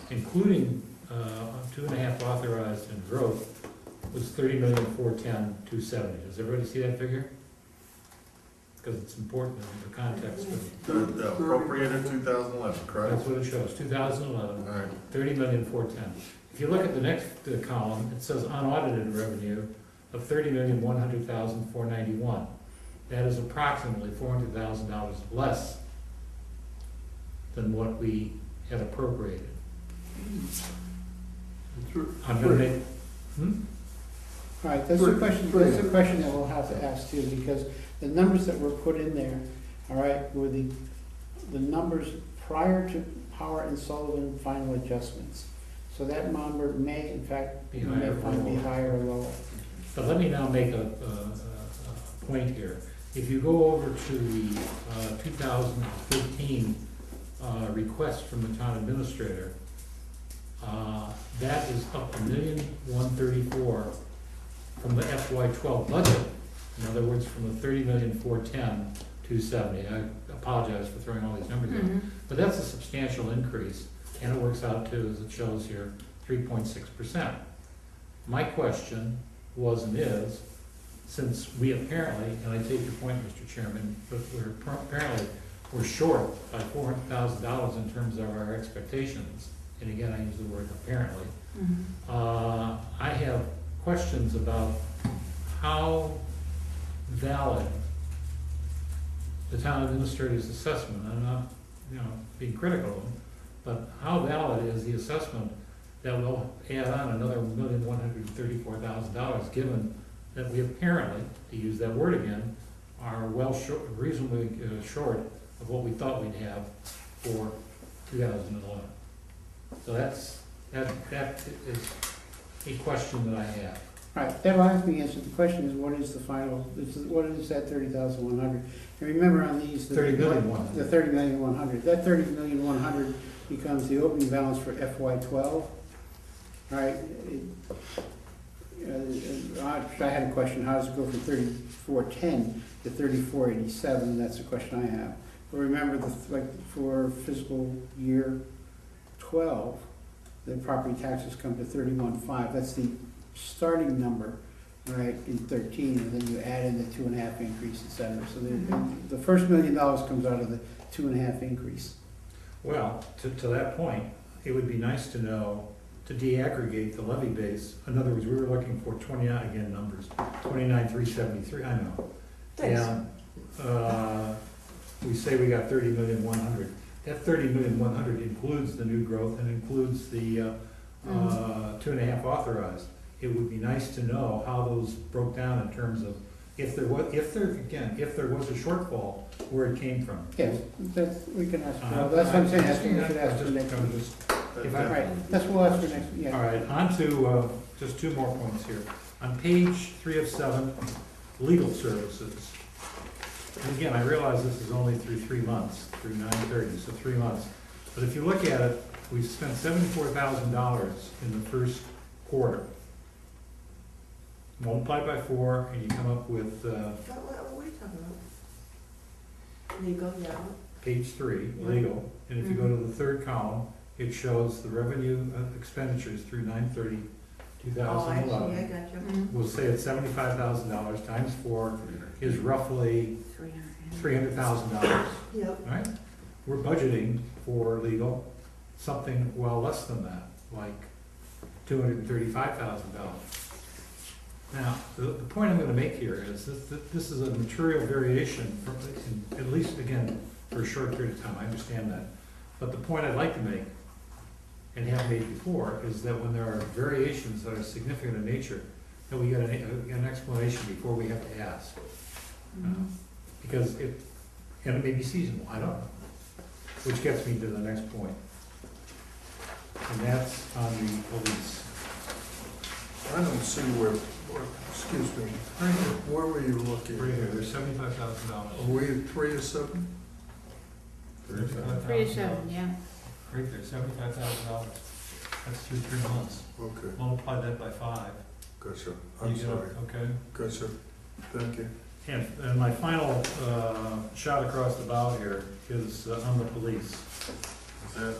including 2.5 authorized in growth, was 30,410,270. Does everybody see that figure? Because it's important in the context of, The appropriated 2011, correct? that's what it shows, 2011, All right, 30,410,000. If you look at the next column, it says unaudited revenue of 30,100,491. That is approximately $400,000 less than what we had appropriated. I'm gonna make, All right, that's a question that we'll have to ask too, because the numbers that were put in there, all right, were the numbers prior to Power and Sullivan final adjustments. So that number may, in fact, Be be higher or lower. higher or lower. but let me now make a point here. If you go over to the 2015 request from the town administrator, that is up $1,134,000 from the FY12 budget. In other words, from the 30,410,270. I apologize for throwing all these numbers in, but that's a substantial increase, and it works out to, as it shows here, 3.6%. My question was and is, since we apparently, and I take your point, Mr. Chairman, but we're short by $400,000 in terms of our expectations, and again, I use the word apparently, I have questions about how valid the town administrator's assessment, I'm not, being critical of them, but how valid is the assessment that will add on another $1,134,000, given that we apparently, to use that word again, are reasonably short of what we thought we'd have for 2011. So that is a question that I have. All right, that'll have to be answered. The question is, what is the final, what is that 30,100? And remember on these. 30,100,000. The 30,100,000. That 30,100,000 becomes the opening balance for FY12. All right. I had a question, how does it go from 3410 to 3487? That's the question I have. But remember, for fiscal year 12, the property taxes come to 31.5. That's the starting number, right, in 13, and then you add in the 2.5 increase, et cetera. So the first $1 million comes out of the 2.5 increase. Well, to that point, it would be nice to know, to de-aggregate the levy base. In other words, we were looking for 29,373, I know. Thanks. And we say we got 30,100,000. That 30,100,000 includes the new growth and includes the 2.5 authorized. It would be nice to know how those broke down in terms of if there was a shortfall, where it came from. Yes, we can ask, that's what I'm saying, that's what we should ask for next week. If All right, that's what we'll ask for next week, yeah. All right, on to just two more points here. On page 3 of 7, legal services. And again, I realize this is only through 3 months, through 9/30, so 3 months. But if you look at it, we've spent $74,000 in the first quarter. Multiply by 4, and you come up with What are we talking about? Legal, yeah. page 3, legal. And if you go to the third column, it shows the revenue expenditures through 9/30, Oh, I see, 2011. I got you. We'll say it's $75,000 times 4 is roughly $300,000, Yep. right? We're budgeting for legal something well less than that, like $235,000. Now, the point I'm gonna make here is that this is a material variation from, at least again, for a short period of time, I understand that. But the point I'd like to make, and have made before, is that when there are variations that are significant in nature, that we get an explanation before we have to ask. Because and it may be seasonal, I don't know. Which gets me to the next point. And that's on the police. I don't see excuse me, where were you looking? Right here, there's $75,000. Are we at 3 or 7? 3 to 7, yeah. Right there, $75,000. That's through 3 months. Okay. Multiply that by 5, Gotcha, I'm sorry, Okay. gotcha, thank you. And my final shot across the bow here is on the police. Is that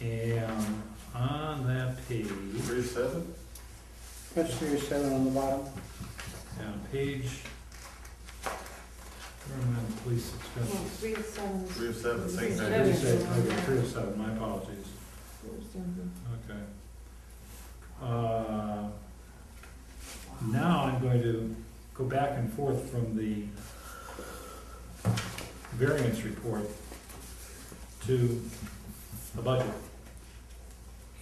And on that page, 307? Register 7 on the bottom. on page, where am I on police expenses? 307. 307, same Seven. thing. 307, my apologies. Okay. Now I'm going to go back and forth from the variance report to the budget.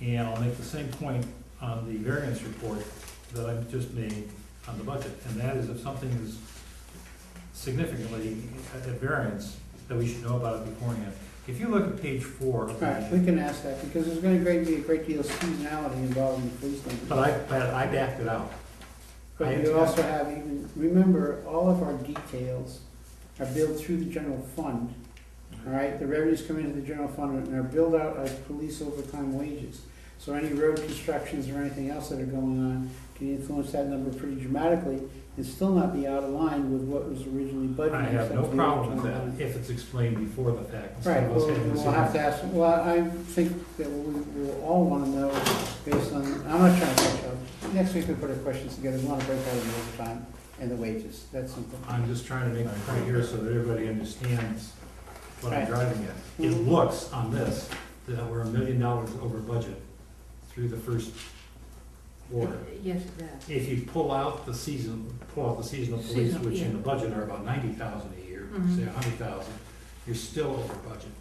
And I'll make the same point on the variance report that I've just made on the budget, and that is if something is significantly at variance, that we should know about it beforehand. If you look at page 4 of All right, the, we can ask that, because there's gonna be a great deal of seasonality involved in the police numbers. but I backed it out. But you also have even, remember, all of our details are billed through the general fund. All right, the revenues come into the general fund and are billed out as police overtime wages. So any road constructions or anything else that are going on can influence that number pretty dramatically and still not be out of line with what was originally budgeted. I have no except the problem with overtime. that, if it's explained before the fact. instead Right, of us well, having to we'll have say- to ask, well, I think that we will all wanna know based on, I'm not trying to catch up. Next week we put our questions together, we wanna break out the overtime and the wages, that's simple. I'm just trying to make a point here so that everybody understands what I'm Right. driving at. It Mhm. looks on this that we're $1 million over budget through the first quarter. Yes, it does. If you pull out the seasonal police, Seasonal, which in yeah. the budget are about 90,000 a year, Mhm. say 100,000, you're still over budget,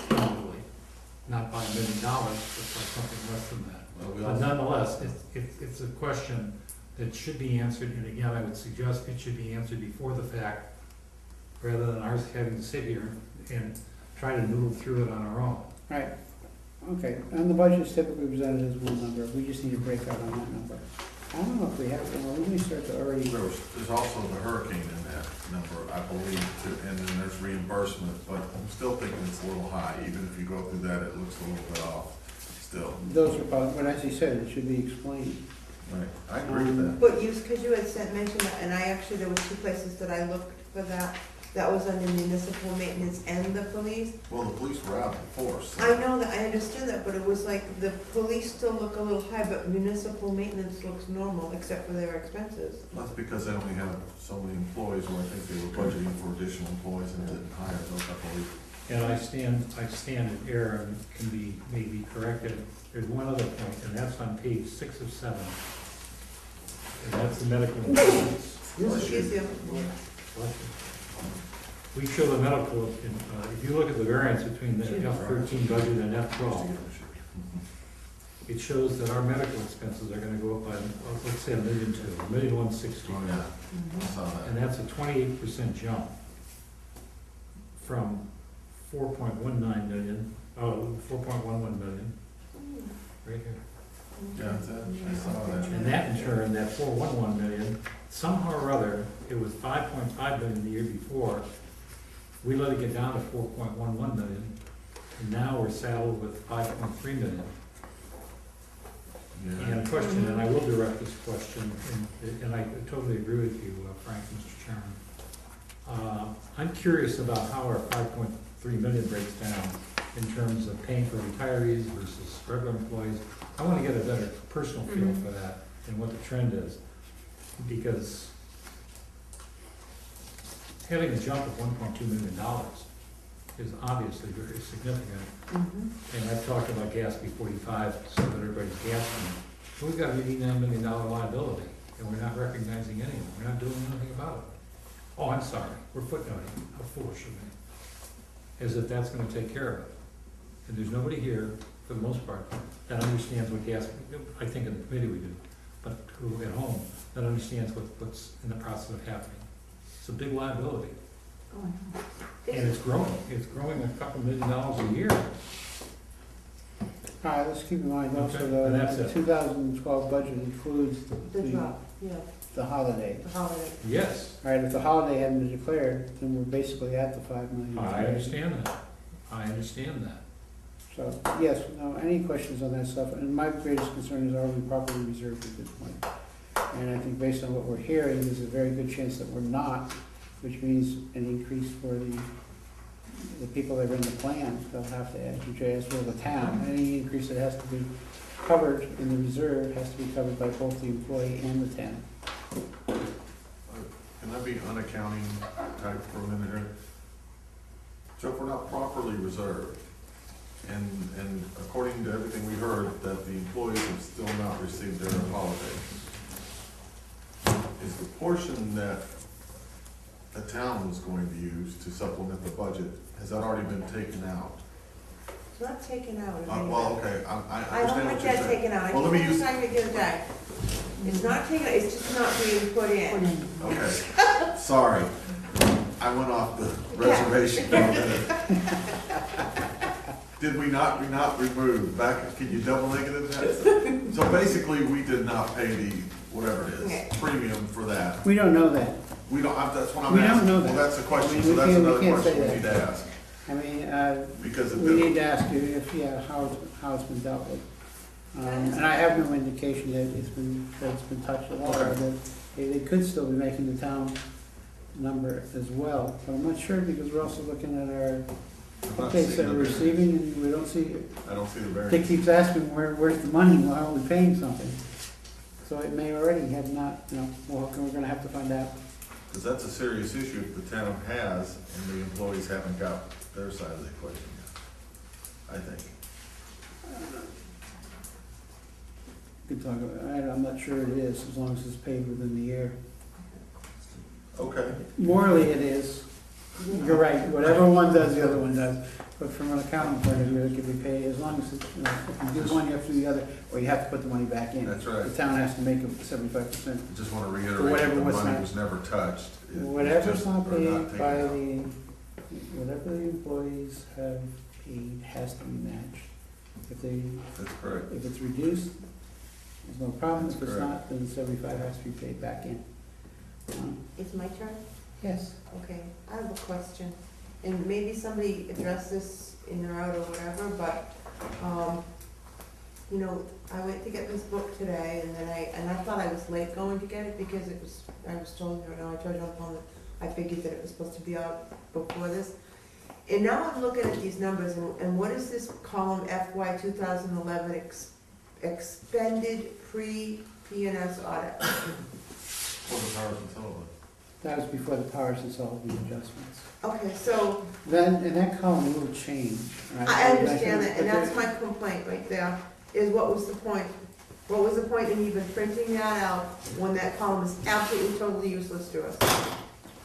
probably. Not by $1 million, but by something less than that. Well, we But also, nonetheless, it's a question that should be answered, and again, I would suggest it should be answered before the fact, rather than ours having to sit here and try to noodle through it on our own. Right, okay, and the budget is typically presented as one number, we just need a breakout on that number. I don't know if we have, well, we may start to already, there's also the hurricane in that number, I believe, too, and then there's reimbursement, but I'm still thinking it's a little high. Even if you go through that, it looks a little bit off still. those are probably, but as you said, it should be explained. Right, I agree with that. But you, because you had mentioned that, and I actually, there were two places that I looked for that. That was under municipal maintenance and the police. Well, the police were out in force. so- I know that, I understood that, but it was like, the police still look a little high, but municipal maintenance looks normal, except for their expenses. That's because they only have so many employees, or I think they were budgeting for additional employees and didn't hire those, I believe. And I stand in error and can be, maybe corrected. There's one other point, and that's on page 6 of 7. And that's the medical insurance. Bless you. Easier. We show the medical, if you look at the variance between the F13 budget and F12, it shows that our medical expenses are gonna go up by, let's say $1.2 million, $1.160 Oh, million. yeah, I saw that. And that's a 28% jump from 4.19 million, 4.11 million, right here. Yeah, that's it. I saw that. And that in turn, that 411 million, somehow or other, it was 5.5 million the year before. We let it get down to 4.11 million, and now we're saddled with 5.3 million. Yeah. And a question, and I will direct this question, and I totally agree with you, Frank, Mr. Chairman. I'm curious about how our 5.3 million breaks down in terms of paying for retirees versus regular employees. I want to get a better personal feel Mhm. for that and what the trend is, because having a jump of $1.2 million is obviously very significant. Mhm. And I've talked about gas B45, so that everybody's gassing. We've got an $89 million liability, and we're not recognizing any of it. We're not doing anything about it. Oh, I'm sorry, we're footnoting. How foolish of me. As if that's gonna take care of it. And there's nobody here, for the most part, that understands what gas, I think in the committee we do, but who at home, that understands what's in the process of happening. It's a big liability. Oh, I know. And it's growing a couple $1 million a year. All right, let's keep in mind also Okay, and that's the it. 2012 budget includes The drop, yeah, the holiday. the holiday. Yes, All right, if the holiday hadn't been declared, then we're basically at the 5 million. I understand that. I understand that. So, yes, no, any questions on that stuff? And my greatest concern is, are we properly reserved at this point? And I think based on what we're hearing, there's a very good chance that we're not, which means an increase for the people that are in the plan. They'll have to add, which as will the town. Any increase that has to be covered in the reserve has to be covered by both the employee and the town. Can I be unaccounting type for a minute here? So if we're not properly reserved, and according to everything we heard, that the employees have still not received their holiday, is the portion that the town was going to use to supplement the budget, has that already been taken out? It's not taken out. I mean, Well, okay, I I don't understand want what you're that saying. taken out. Well, let me I use- keep saying it the other day. It's not taken out, it's just not being put in. Okay, sorry, I went off the reservation for a minute. Did we not remove, can you double negative that? So basically, we did not pay the, whatever it Okay. is, premium for that. We don't know that. We don't, that's what I'm We don't asking. know Well, that. that's a question, I mean, so we that's can't- we another can't say question we that. need to ask. I mean, Because of we need the, to ask you if, yeah, how it's been dealt with. And I have no indication that it's been touched at all, or that they could still be making the town number as well. But I'm not sure, because we're also looking at our I'm not updates seeing that we're the- receiving, and we don't see, I don't see the Dick variance. keeps asking, where's the money, why aren't we paying something? So it may already have not, well, we're gonna have to find out. Because that's a serious issue if the town has, and the employees haven't got their side of the equation yet, I think. We could talk about, I'm not sure it is, as long as it's paid within the year. Okay. Morally, it is. You're right, whatever one does, the other one does. But from an accounting point of view, it can be paid as long as, if you do one, you have to do the other, or you have to put the money back in. That's right. The town has to make it 75%. I just want to For reiterate whatever that the was money not- was never touched. It was Whatever's just- not or paid taken by out. whatever the employees have paid has to be matched. That's correct. If it's reduced, there's no problem. That's If it's correct. not, then 75 has to be paid back in. It's my turn? Yes. Okay, I have a question, and maybe somebody addressed this in the route or whatever, but, I went to get this book today, and then I thought I was late going to get it because I was told, I told you on the phone that I figured that it was supposed to be out before this. And now I'm looking at these numbers, and what is this column FY 2011 expended pre-PNS audit? Well, the powers and Sullivan. That was before the powers and Sullivan adjustments. Okay, so And that column will change, right? I understand that, and But that's my complaint right there, is what was the point? What was the point in even printing that out when that column is absolutely totally useless to us?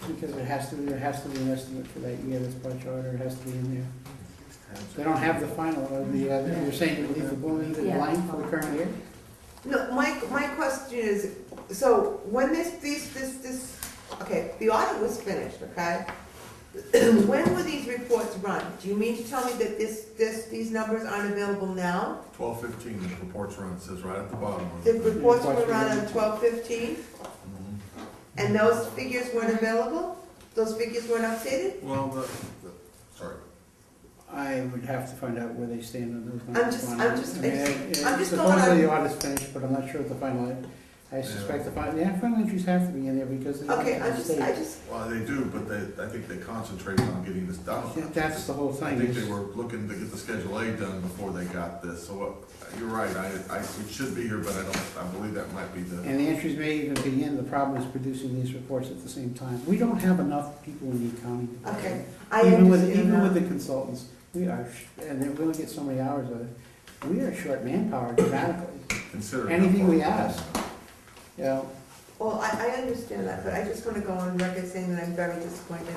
Because there has to be an estimate for that year, that's by charter, it has to be in there. They don't have the final, you're saying you leave the Yeah. blank for the current year? No, my question is, so when okay, the audit was finished, okay? When were these reports run? Do you mean to tell me that these numbers aren't available now? 12/15, the report's run, it says right at the bottom. The reports were run on 12/15, Mhm. and those figures weren't available? Those figures weren't updated? Well, sorry. I would have to find out where they stand on those I'm numbers. just- I'm just going Supposedly on- the audit's finished, but I'm not sure of the final, I suspect the final entries have to be in there because they. Okay, the state. Well, they do, but I think they concentrated on getting this done. That's the whole I thing. think is- they were looking to get the Schedule A done before they got this, so you're right, it should be here, but I believe that might be the, And the entries may even be in, the problem is producing these reports at the same time. We don't have enough people in the accounting department. Okay, I Even with understand the that. consultants, we are, and we only get so many hours of it, we are short manpower dramatically. considering. Anything we how far- ask. You know, Well, I understand that, but I just want to go on record saying that I'm very disappointed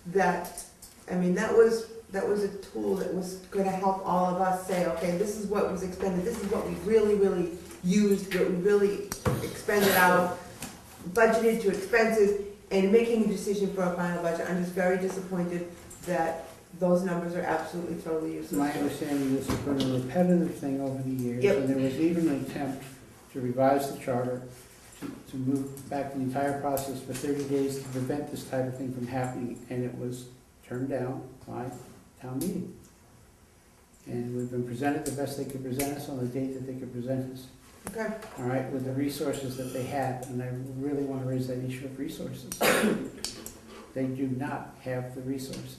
that, that was a tool that was going to help all of us say, okay, this is what was expended, this is what we really, really used, what we really expended out, budgeted to expenses, and making a decision for a final budget. I'm just very disappointed that those numbers are absolutely totally useless. my understanding is it's been a repetitive thing over the years. Yep. And there was even an attempt to revise the charter, to move back the entire process for 30 days to prevent this type of thing from happening, and it was turned down by town meeting. And we've been presented the best they could present us on the date that they could present us. Okay, all right, with the resources that they have, and I really want to raise that issue of resources. They do not have the resources.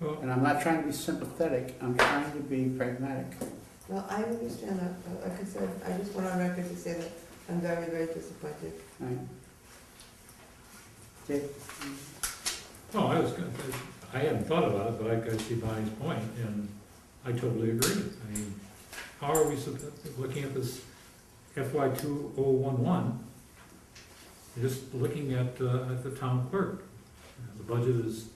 Well, And I'm not trying to be sympathetic, I'm trying to be pragmatic. well, I understand that, but like I said, I just went on record to say that I'm very, very disappointed. Right? Dick? no, I hadn't thought about it, but I see Bonnie's point, and I totally agree. I mean, how are we looking at this FY 2011, just looking at the town clerk? The budget is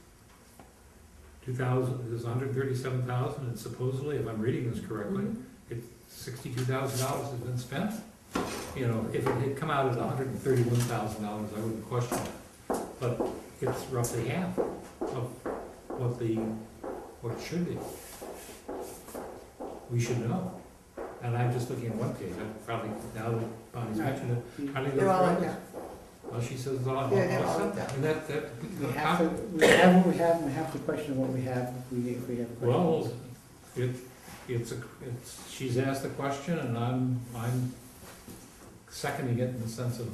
137,000, and supposedly, if I'm reading this correctly, it's $62,000 has been spent. You know, if it had come out at $131,000, I wouldn't question it. But it's roughly half of what it should be. We should know. And I'm just looking at one page, I probably, now that Bonnie's mentioned it, I think They're all like that's that. well, she says it's all. Yeah, they're all like that. And that, We have what we have, and we have to question what we have if we have well, questions. she's asked the question, and I'm seconding it in the sense of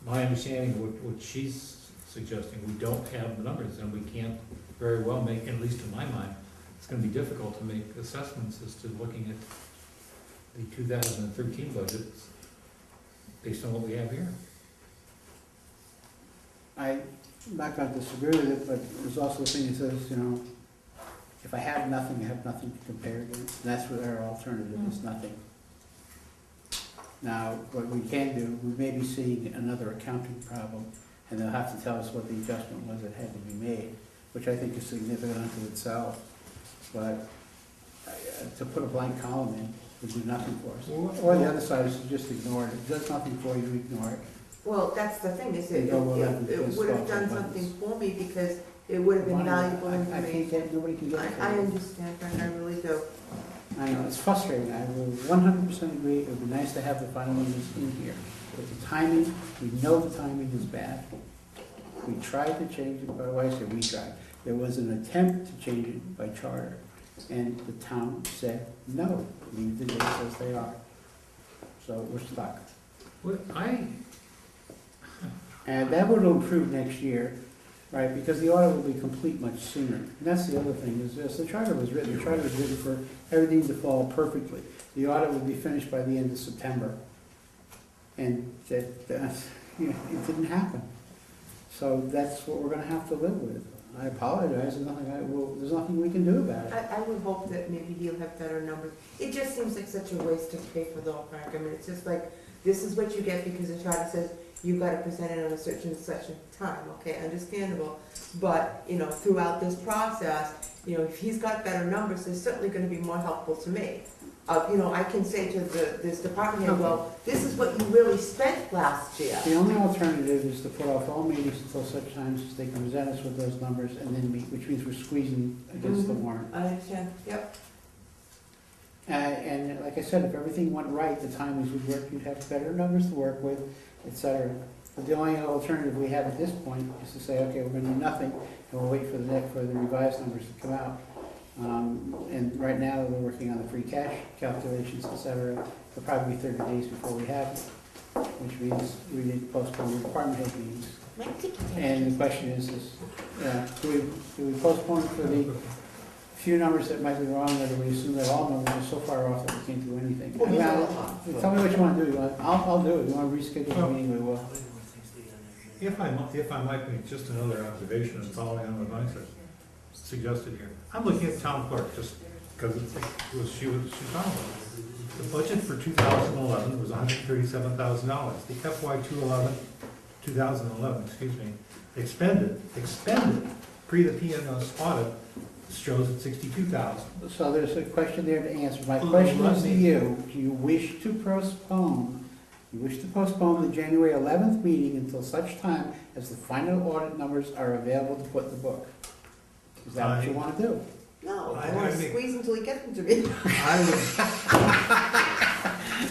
my understanding of what she's suggesting. We don't have the numbers, and we can't very well make, at least in my mind, it's gonna be difficult to make assessments as to looking at the 2013 budgets based on what we have here. I'm not going to disagree with it, but there's also the thing that says, you know, if I have nothing, I have nothing to compare against. And that's what our alternative is, nothing. Now, what we can do, we may be seeing another accounting problem, and they'll have to tell us what the adjustment was that had to be made, which I think is significant unto itself. But to put a blank column in would do nothing for us. Or the other side is to just ignore it. If it does nothing for you, ignore it. Well, that's the thing, is They it go well would after have the done buttons. something for me because it would have been valuable I information. can't get, nobody can get it. I understand, Frank, I really do. I know, it's frustrating, I will 100% agree, it would be nice to have the final numbers in here. But the timing, we know the timing is bad. We tried to change it, by the way, I say we tried. There was an attempt to change it by charter, and the town said, no, leave the dates as they are. So we're stuck. And that would improve next year, right, because the audit will be complete much sooner. And that's the other thing, is this, the charter was written for everything to fall perfectly. The audit will be finished by the end of September. And you know, it didn't happen. So that's what we're gonna have to live with. I apologize, there's nothing we can do about it. I would hope that maybe he'll have better numbers. It just seems like such a waste of paper though, Frank. I mean, it's just like, this is what you get because the charter says you've got to present it on a such and such a time, okay, understandable. But, you know, throughout this process, you know, if he's got better numbers, they're certainly gonna be more helpful to me. You know, I can say to this department head, well, this is what you really spent last year. The only alternative is to put off all meetings until such times as they can present us with those numbers and then meet, which means we're squeezing against the warrant. I understand, yep. And like I said, if everything went right, the timings would work, you'd have better numbers to work with, et cetera. But the only alternative we have at this point is to say, okay, we're gonna do nothing, and we'll wait for the revised numbers to come out. And right now, we're working on the free cash calculations, et cetera. It'll probably be 30 days before we have it, which means we need to postpone the department head meetings. And the question is do we postpone for the few numbers that might be wrong, or do we assume that all numbers are so far off that we can't do anything? Well, Tell me what you want to do. I'll do it. You want to reschedule the meeting, we will. If I might make just another observation and following on what Mike suggested here. I'm looking at town clerk just because she was talking about it. The budget for 2011 was $137,000. The FY 2011, expended pre the PNS audit shows at 62,000. So there's a question there to answer. My question is to you, do you wish to postpone the January 11th meeting until such time as the final audit numbers are available to put in the book? Is that what you want to do? No, I want to squeeze until he gets them to me.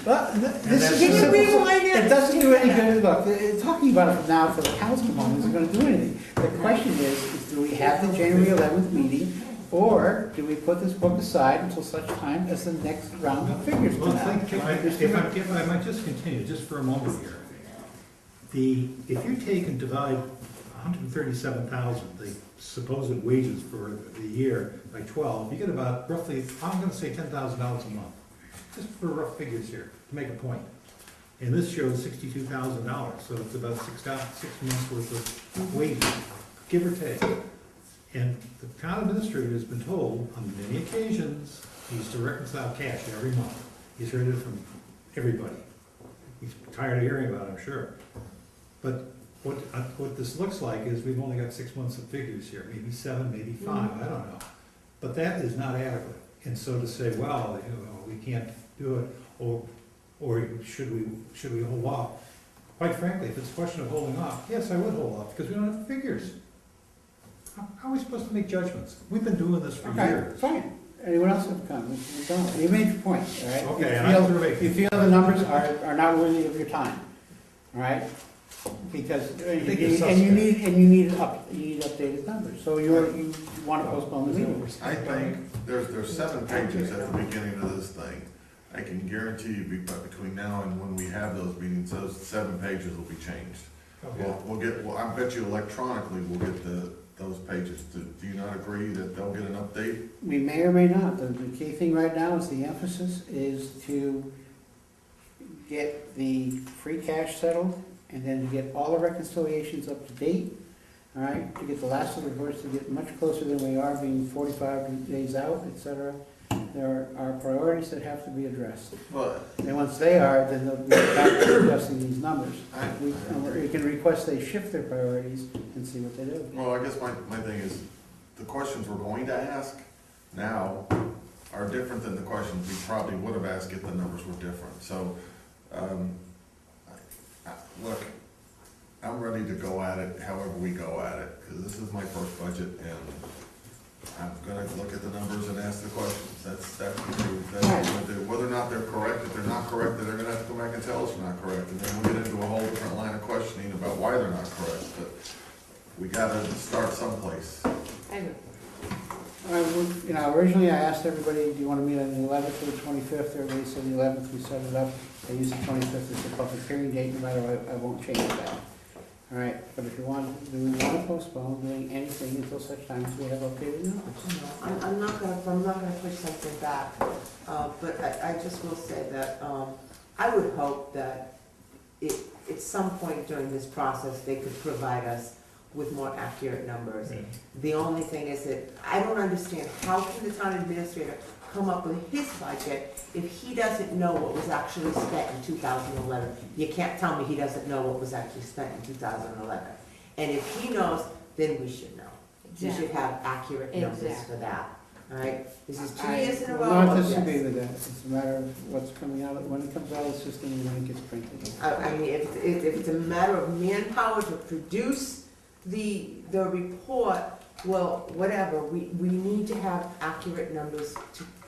Well, this is Can you read my it doesn't do any good. Look, talking about it from now till the cows come home isn't going to do anything. The question is do we have the January 11th meeting Or do we put this book aside until such time as the next round of figures Well, come out? if I might just continue, just for a moment here. If you take and divide 137,000, the supposed wages for the year by 12, you get about roughly, I'm gonna say $10,000 a month. Just for rough figures here, to make a point. And this shows $62,000, so it's about 6 months worth of wages, give or take. And the town administrator has been told on many occasions, he's to reconcile cash every month. He's heard it from everybody. He's tired of hearing about it, I'm sure. But what this looks like is we've only got 6 months of figures here, maybe 7, maybe 5, I don't know. But that is not adequate. And so to say, well, we can't do it, or should we hold off? Quite frankly, if it's a question of holding off, yes, I would hold off, because we don't have figures. How are we supposed to make judgments? We've been doing this for Okay, years. fine. Anyone else have comments? You made your point, all right? Okay, You and I'm feel- through making- You feel the numbers are not worthy of your time, all right? Because, think it's you need updated numbers, so you want to postpone the meeting. I think there's 7 pages at the beginning of this thing. I can guarantee you between now and when we have those meetings, those 7 pages will be changed. Okay. I bet you electronically we'll get those pages. Do you not agree that they'll get an update? We may or may not. The key thing right now is the emphasis is to get the free cash settled and then to get all the reconciliations up to date, all right? To get the last of the reports to get much closer than we are, being 45 days out, et cetera. There are priorities that have to be addressed. But And once they are, then they'll be back to discussing these numbers. We can request they shift their priorities and see what they do. Well, I guess my thing is, the questions we're going to ask now are different than the questions we probably would have asked if the numbers were different. So, look, I'm ready to go at it however we go at it, because this is my first budget, and I'm gonna look at the numbers and ask the questions. That's what we're gonna do. Whether or not they're correct, if they're not correct, then they're gonna have to come back and tell us they're not correct, and then we'll get into a whole different line of questioning about why they're not correct, but we gotta start someplace. Originally I asked everybody, do you want to meet on the 11th or the 25th? Everybody said the 11th, we set it up. I used the 25th as the public hearing date, no matter what, I won't change that. All right, but if you want, do we want to postpone doing anything until such time as we have updated numbers? I'm not gonna push something back, but I just will say that, I would hope that at some point during this process, they could provide us with more accurate numbers. The only thing is that I don't understand, how can the town administrator come up with his budget if he doesn't know what was actually spent in 2011? You can't tell me he doesn't know what was actually spent in 2011. And if he knows, then we should know. We should have accurate numbers for that, all right? This is 2 years in a row. I will not of disagree this. with that. It's a matter of what's coming out, when it comes out of the system and when it gets printed. I mean, if it's a matter of manpower to produce the report, well, whatever, we need to have accurate numbers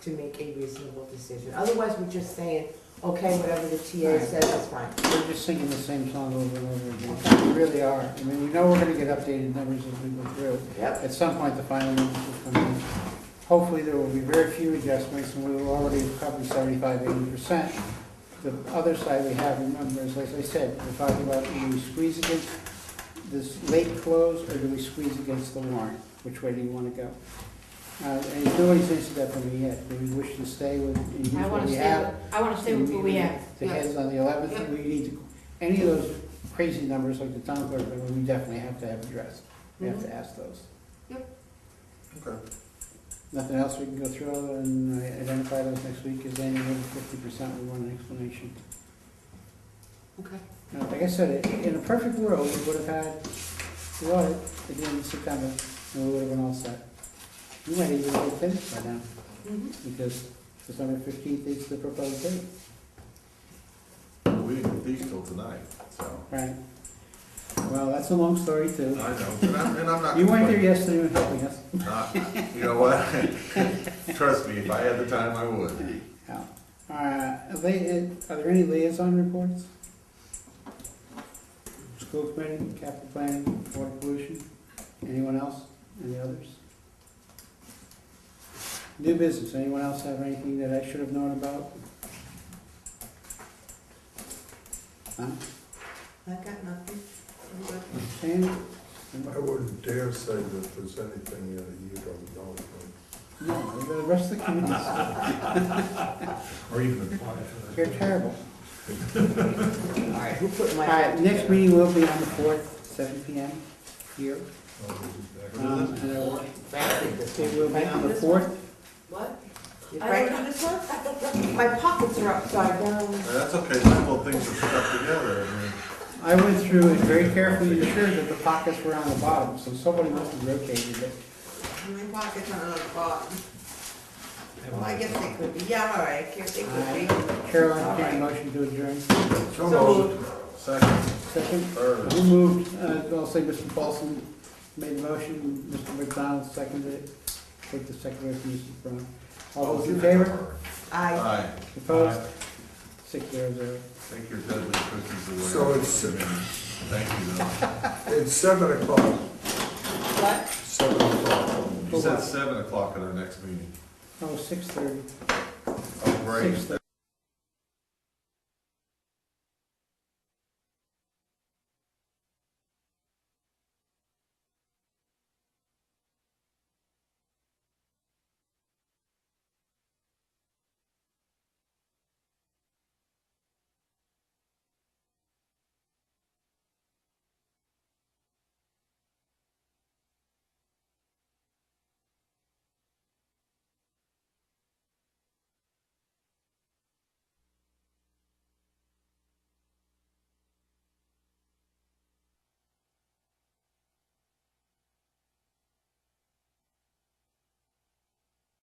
to make a reasonable decision. Otherwise, we're just saying, okay, whatever the TA says is fine. We're just singing the same song over and over again. We really are. I mean, we know we're gonna get updated numbers as we go through. Yep. At some point, the final numbers will come in. Hopefully, there will be very few adjustments, and we will already have covered 75–80%. The other side we have, remember, is, as I said, we're talking about, do we squeeze against this late close, or do we squeeze against the warrant? Which way do you want to go? And nobody's answered that for me yet. Do we wish to stay with, and use I what want we to have? I want to stay with what we have. The heads on the 11th, Yep. we need to, any of those crazy numbers like the town clerk, we definitely have to have addressed. We have to ask those. Okay. Nothing else we can go through other than identify those next week, is any over 50%, we want an explanation. Okay. Now, like I said, in a perfect world, we would have had the audit at the end of September, and we would have been all set. We might even be finished by now, because December 15th is the proposed date. We didn't get these till tonight, so. Right. Well, that's a long story too. I know, and I'm not. You weren't there complaining. yesterday when helping us. You know what? Trust me, if I had the time, I would. Yeah. Are there any liaison reports? School committee, capital planning, water pollution? Anyone else? Any others? New business, anyone else have anything that I should have known about? Huh? I got nothing. I'm good. Sandy? I wouldn't dare say that there's anything that you don't know. No, the rest of the committees, Or even apply for you're terrible. All right, who put All my? right, next meeting will be on the 4th, 7 PM here. And it will be on the 4th. What? You I right don't on this one? My pockets are upside down. And that's okay, simple things are stuck together, I mean, I went through and very carefully ensured that the pockets were on the bottom, so somebody must have rotated it. My pockets are on the bottom. Well, I guess they could be. Yeah, all right, here they could be. Carol, I entertain a motion to adjourn. so So moved. Second, Second, third. who moved? I'll say Mr. Paulson made the motion, Mr. McDonald seconded it. Take the second from Mrs. Brown. All those in favor? I. Aye. Opposed? 6-0. Take your deadly cookies away. So it's- Thank you, though. It's 7 o'clock. What? 7 o'clock. You said 7 o'clock at our next meeting. Oh, 6:30. Oh, great. 6:30.